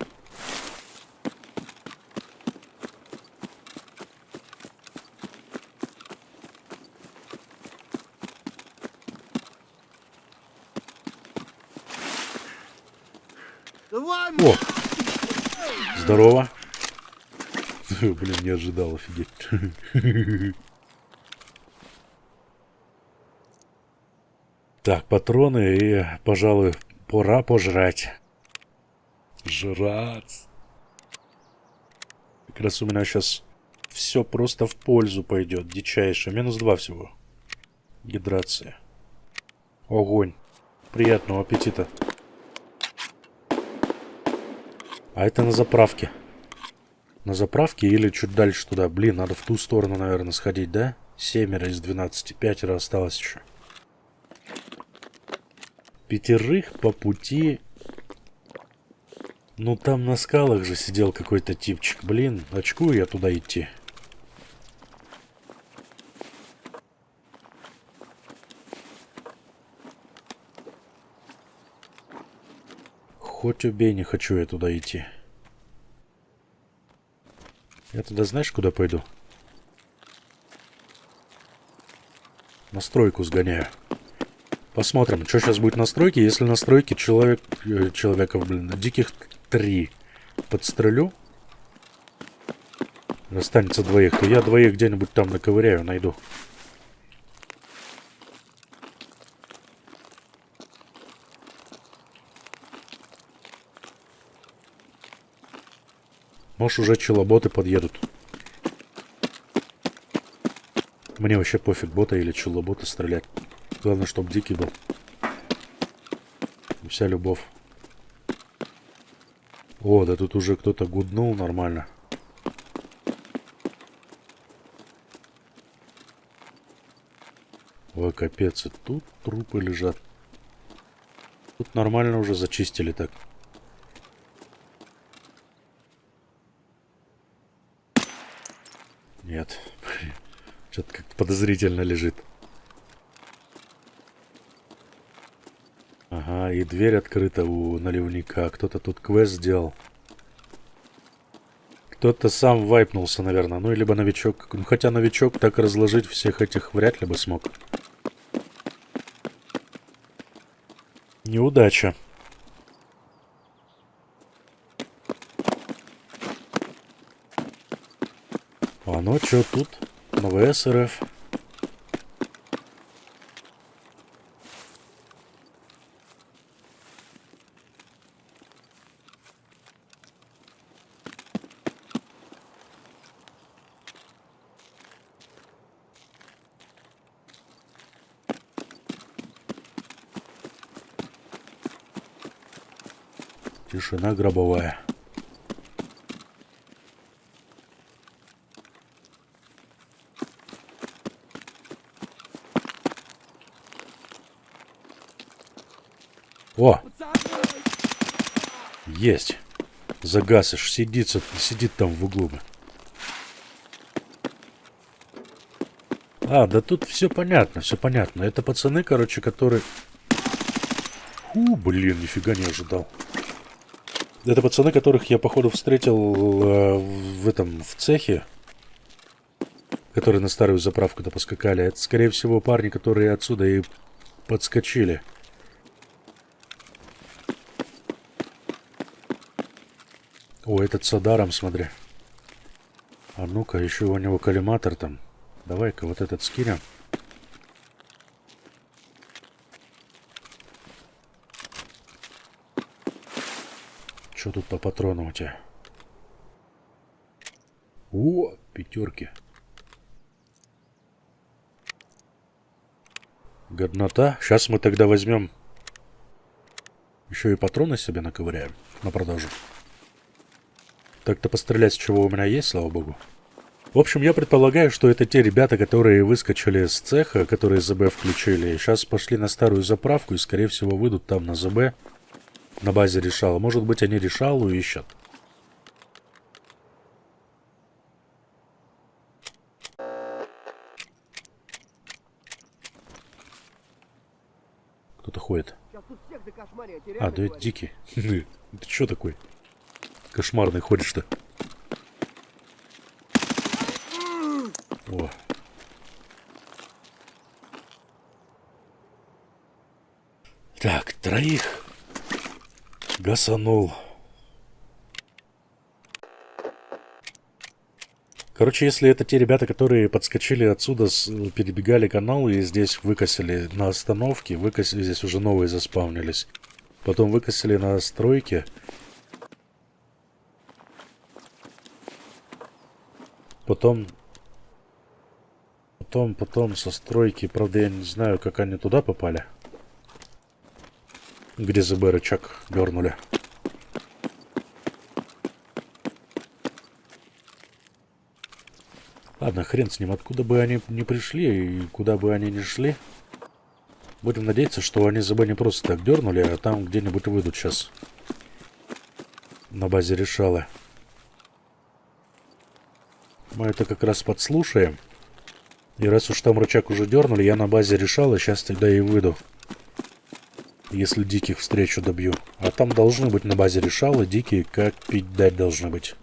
О! Здорово. Блин, не ожидал, офигеть. Так, патроны и, пожалуй, пора пожрать. Жрать. Как раз у меня сейчас все просто в пользу пойдет. Дичайше. -2 всего. Гидрация. Огонь. Приятного аппетита. А это на заправке. На заправке или чуть дальше туда. Блин, надо в ту сторону, наверное, сходить, да? 7 из 12. 5 осталось еще. 5 по пути. Ну, там на скалах же сидел какой-то типчик. Блин, очкую я туда идти. Хоть убей, не хочу я туда идти. Я туда знаешь, куда пойду? На стройку сгоняю. Посмотрим, что сейчас будет на стройке. Если на стройке человеков, блин, диких 3 подстрелю, останется 2, то я 2 где-нибудь там наковыряю, найду. Может, уже челоботы подъедут. Мне вообще пофиг, бота или челобота стрелять. Главное, чтобы дикий был. И вся любовь. О, да тут уже кто-то гуднул нормально. Ой, капец, и тут трупы лежат. Тут нормально уже зачистили так. Нет. Что-то как-то подозрительно лежит. Ага, и дверь открыта у наливника. Кто-то тут квест сделал. Кто-то сам вайпнулся, наверное. Ну, либо новичок. Ну, хотя новичок так разложить всех этих вряд ли бы смог. Неудача. А ну что тут? На ВС РФ. Тишина гробовая. О! Есть. Загасыш. Сидит там в углу. А, да тут все понятно, все понятно. Это пацаны, короче, которые... Блин, нифига не ожидал. Это пацаны, которых я, походу, встретил в цехе, которые на старую заправку-то поскакали. Это, скорее всего, парни, которые отсюда и подскочили. О, этот с Адаром, смотри. А ну-ка, еще у него коллиматор там. Давай-ка вот этот скинем. Что тут по патронам у тебя? О, 5. Годнота. Сейчас мы тогда возьмем. Еще и патроны себе наковыряем на продажу. Так-то пострелять с чего у меня есть, слава богу. В общем, я предполагаю, что это те ребята, которые выскочили с цеха, которые ЗБ включили. И сейчас пошли на старую заправку и, скорее всего, выйдут там на ЗБ. На базе решала. Может быть, они решалу ищут. Кто-то ходит. А, да это дикий. Ты что такой? Кошмарный ходишь-то. О. Так, 3 гасанул. Короче, если это те ребята, которые подскочили отсюда, перебегали канал и здесь выкосили на остановке, выкосили, здесь уже новые заспавнились. Потом выкосили на стройке. Потом со стройки, правда, я не знаю, как они туда попали. Где ЗБ рычаг дернули. Ладно, хрен с ним, откуда бы они ни пришли и куда бы они ни шли. Будем надеяться, что они ЗБ не просто так дернули, а там где-нибудь выйдут сейчас. На базе решалы. Мы это как раз подслушаем. И раз уж там рычаг уже дернули, я на базе решала, сейчас тогда и выйду. Если диких встречу добью. А там должны быть на базе решалы, дикие как пить дать должны быть.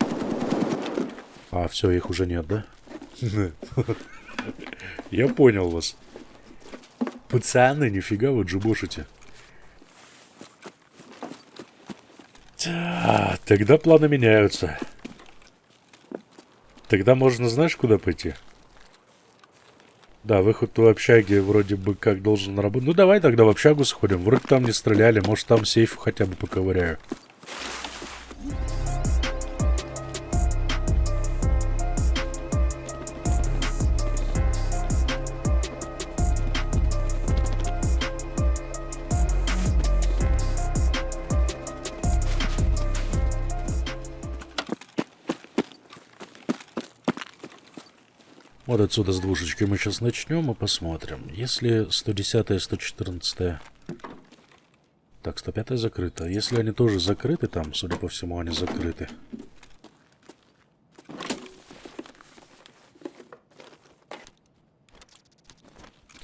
А, все, их уже нет, да? Я понял вас. Пацаны, нифига вы джубошите. Тогда планы меняются. Тогда можно, знаешь, куда пойти? Да, выход в общаге вроде бы как должен работать. Ну давай тогда в общагу сходим. Вроде там не стреляли, может там сейф хотя бы поковыряю. Вот отсюда с двушечкой мы сейчас начнем и посмотрим. Если 110-я, 114-я... Так, 105-я закрыта. Если они тоже закрыты там, судя по всему, они закрыты.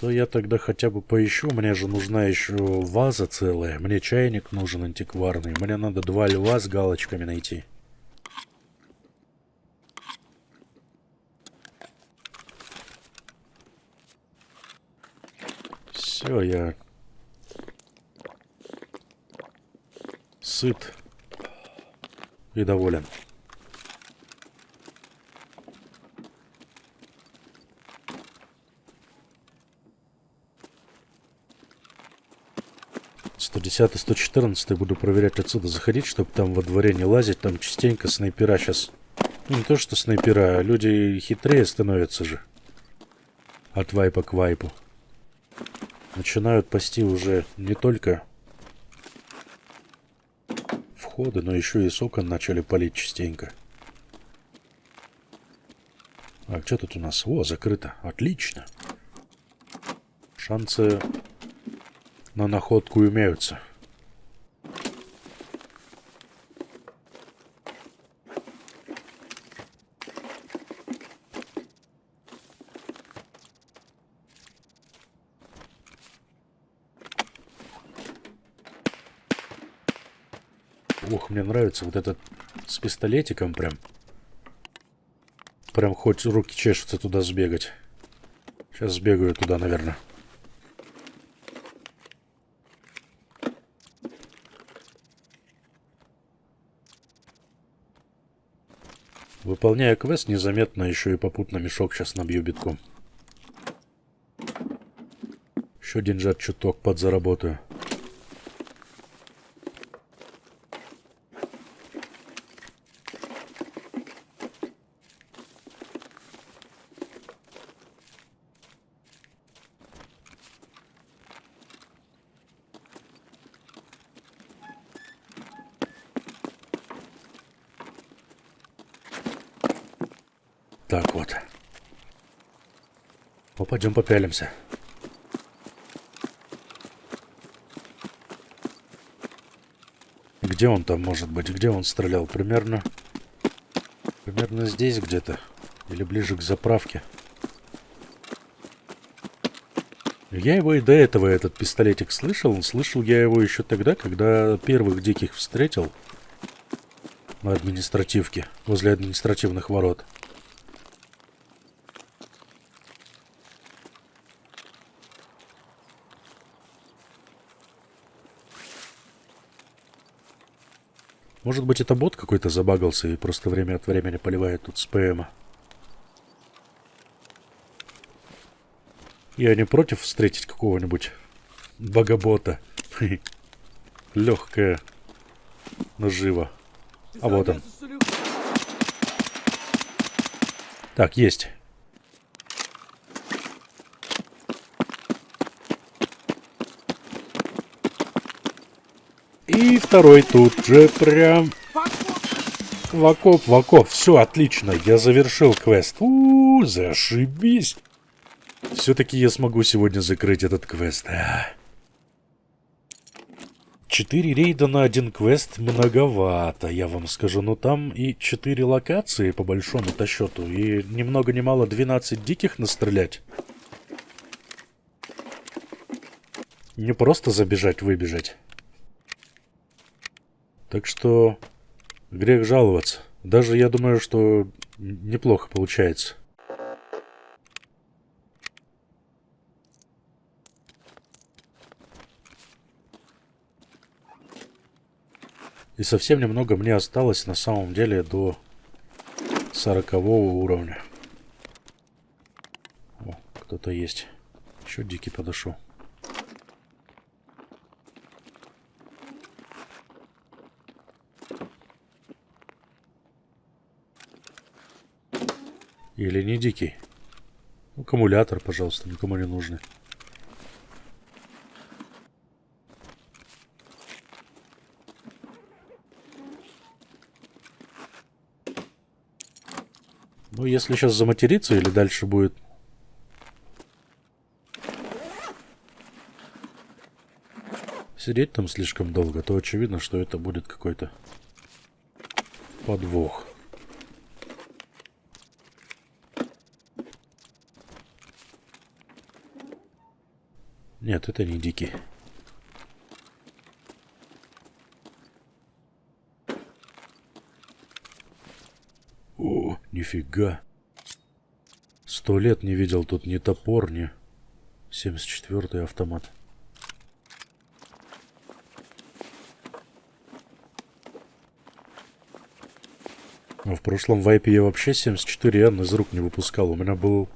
То я тогда хотя бы поищу. Мне же нужна еще ваза целая. Мне чайник нужен антикварный. Мне надо 2 льва с галочками найти. Все, я сыт и доволен. «110-й, 114-й буду проверять отсюда заходить, чтобы там во дворе не лазить. Там частенько снайпера сейчас... Ну, не то, что снайпера, а люди хитрее становятся же. От вайпа к вайпу. Начинают пасти уже не только входы, но еще и с окон начали палить частенько. А что тут у нас? О, закрыто. Отлично. Шансы на находку имеются. Ох, мне нравится вот этот с пистолетиком прям. Прям хоть руки чешутся туда сбегать. Сейчас сбегаю туда, наверное. Выполняя квест, незаметно еще и попутно мешок сейчас набью битком. Еще деньжат чуток подзаработаю. Так вот. Ну, пойдем попялимся. Где он там может быть? Где он стрелял? Примерно здесь где-то. Или ближе к заправке. Я его и до этого, этот пистолетик, слышал. Слышал я его еще тогда, когда первых диких встретил. На административке. Возле административных ворот. Может быть, это бот какой-то забагался и просто время от времени поливает тут с ПМа. Я не против встретить какого-нибудь богобота. Легкая нажива. Ты А вот он. собрался, что ли? Так, есть. И второй тут же прям в окоп, в окоп. Все, отлично, я завершил квест. Зашибись. Все-таки я смогу сегодня закрыть этот квест. 4 рейда на один квест многовато, я вам скажу. Но там и 4 локации, по большому-то счету. И ни много ни мало 12 диких настрелять. Не просто забежать, выбежать. Так что грех жаловаться. Даже я думаю, что неплохо получается. И совсем немного мне осталось на самом деле до 40-го уровня. О, кто-то есть. Еще дикий подошел. Или не дикий. Аккумулятор, пожалуйста, никому не нужный. Ну, если сейчас заматериться или дальше будет... сидеть там слишком долго, то очевидно, что это будет какой-то подвох. Нет, это не дикий. О, нифига. 100 лет не видел тут ни топор, ни 74-й автомат. Но в прошлом вайпе я вообще 74Н из рук не выпускал. У меня был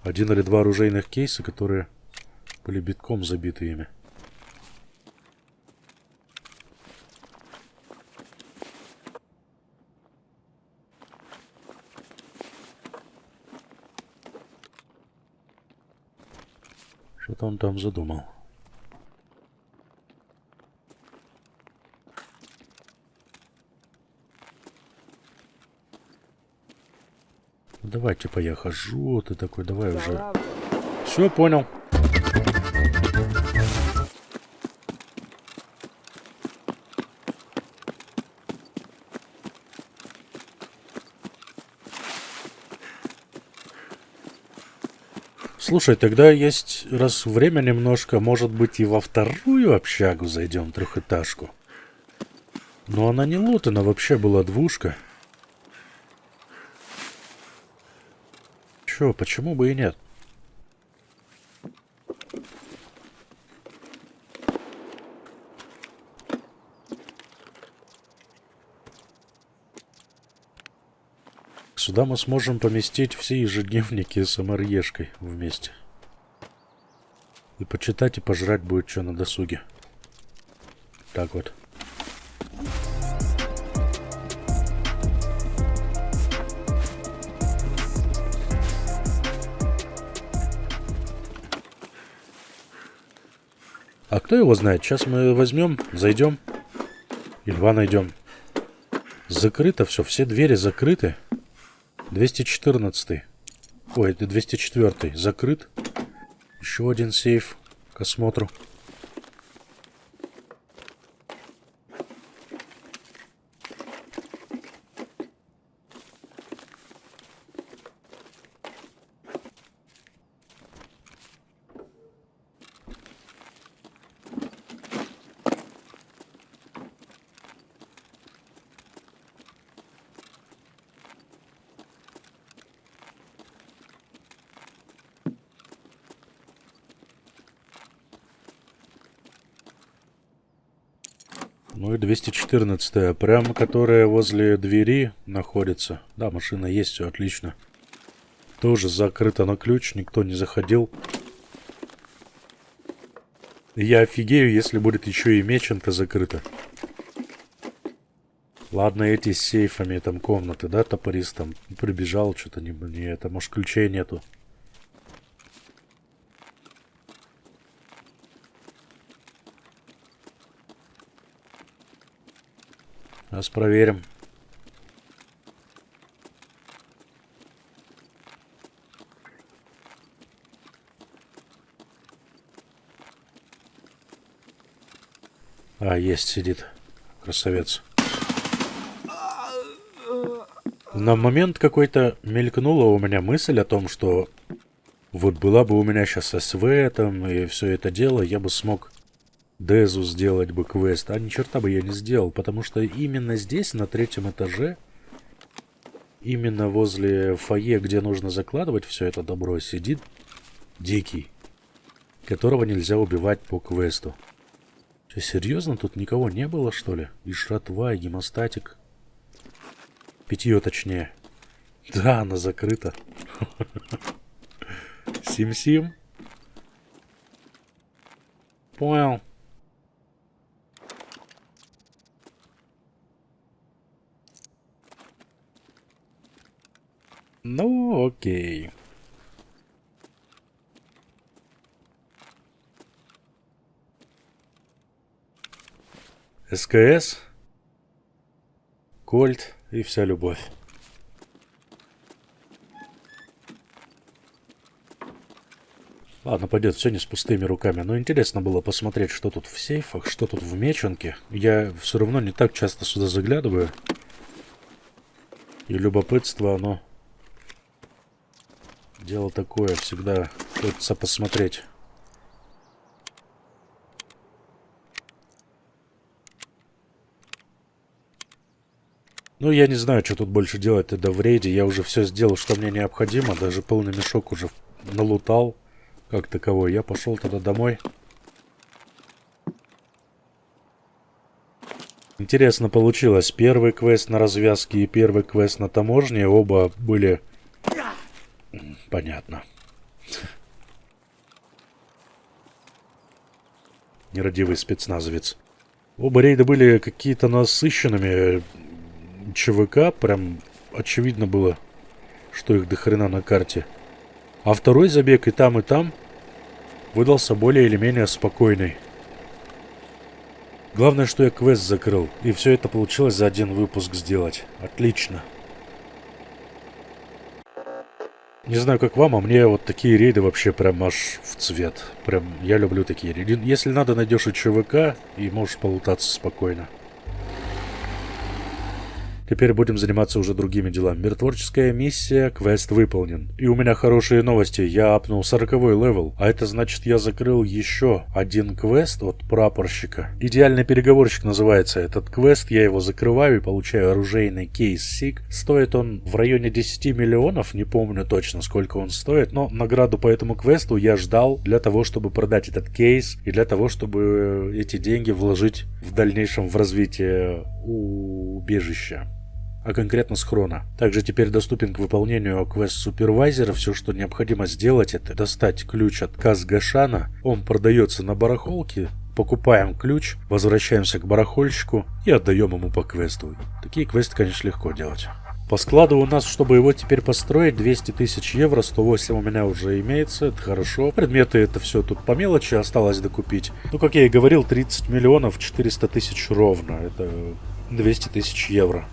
1 или 2 оружейных кейса, которые были битком забиты ими. Что-то он там задумал. Ну, давай, типа, я хожу, ты такой, давай уже. Все, понял. Слушай, тогда есть, раз время немножко, может быть, и во вторую общагу зайдем, трехэтажку. Но она не лутана, вообще была двушка. Чё, почему бы и нет? Сюда мы сможем поместить все ежедневники с МРЕшкой вместе. И почитать, и пожрать будет что на досуге. Так вот. А кто его знает? Сейчас мы возьмем, зайдем. И льва найдем. Закрыто все, все двери закрыты. 214. Ой, это 204. Закрыт. Еще один сейф к осмотру. Ну и 214-я, прямо которая возле двери находится. Да, машина есть, все отлично. Тоже закрыто на ключ, никто не заходил. Я офигею, если будет еще и меченка закрыта. Ладно, эти с сейфами, там комнаты, да, топорист там прибежал, что-то не это, может, ключей нету. Сейчас проверим. А, есть, сидит. Красавец. На момент какой-то мелькнула у меня мысль о том, что вот была бы у меня сейчас СВ там и все это дело, я бы смог Дезу сделать бы квест, а ни черта бы я не сделал, потому что именно здесь, на 3-м этаже, именно возле фойе, где нужно закладывать все это добро, сидит Дикий, которого нельзя убивать по квесту. Что, серьезно, тут никого не было, что ли? И шратва, и гемостатик. Питье, точнее. Да, она закрыта. Сим-сим. Понял. Ну, окей. СКС, Кольт и вся любовь. Ладно, пойдет, все не с пустыми руками. Но интересно было посмотреть, что тут в сейфах, что тут в меченке. Я все равно не так часто сюда заглядываю. И любопытство, оно... Дело такое, всегда хочется посмотреть. Ну, я не знаю, что тут больше делать тогда в рейде. Я уже все сделал, что мне необходимо. Даже полный мешок уже налутал, как таковой. Я пошел тогда домой. Интересно получилось. Первый квест на развязке и первый квест на таможне. Оба были... Понятно. Нерадивый спецназовец. Оба рейда были какие-то насыщенными. ЧВК, прям очевидно было, что их до хрена на карте. А второй забег и там выдался более или менее спокойный. Главное, что я квест закрыл, и все это получилось за один выпуск сделать. Отлично. Не знаю, как вам, а мне вот такие рейды вообще прям аж в цвет. Прям я люблю такие рейды. Если надо, найдешь и ЧВК, и можешь полутаться спокойно. Теперь будем заниматься уже другими делами. Миротворческая миссия, квест выполнен. И у меня хорошие новости. Я апнул 40-й левел. А это значит, я закрыл еще один квест от прапорщика. Идеальный переговорщик называется этот квест. Я его закрываю и получаю оружейный кейс СИГ. Стоит он в районе 10 миллионов. Не помню точно, сколько он стоит. Но награду по этому квесту я ждал для того, чтобы продать этот кейс. И для того, чтобы эти деньги вложить в дальнейшем в развитие убежища. А конкретно схрона. Также теперь доступен к выполнению квест супервайзера. Все, что необходимо сделать, это достать ключ от Казгашана. Он продается на барахолке. Покупаем ключ, возвращаемся к барахольщику и отдаем ему по квесту. Такие квесты, конечно, легко делать. По складу у нас, чтобы его теперь построить, 200 тысяч евро, 108 у меня уже имеется, это хорошо. Предметы это все тут по мелочи осталось докупить. Ну, как я и говорил, 30 миллионов 400 тысяч ровно, это 200 тысяч евро.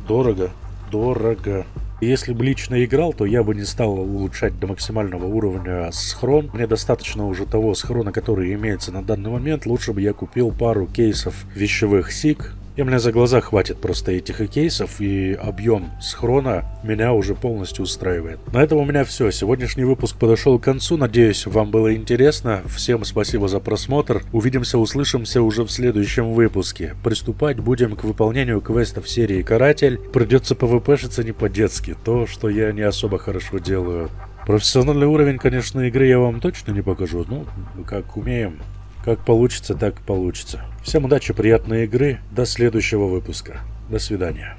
Дорого, дорого. Если бы лично играл, то я бы не стал улучшать до максимального уровня схрон. Мне достаточно уже того схрона, который имеется на данный момент. Лучше бы я купил пару кейсов вещевых СИГ. И мне за глаза хватит просто этих кейсов, и объем схрона меня уже полностью устраивает. На этом у меня все. Сегодняшний выпуск подошел к концу. Надеюсь, вам было интересно. Всем спасибо за просмотр. Увидимся, услышимся уже в следующем выпуске. Приступать будем к выполнению квестов серии «Каратель». Придется ПВПшиться не по-детски. То, что я не особо хорошо делаю. Профессиональный уровень, конечно, игры я вам точно не покажу. Ну, как умеем. Как получится, так получится. Всем удачи, приятной игры. До следующего выпуска. До свидания.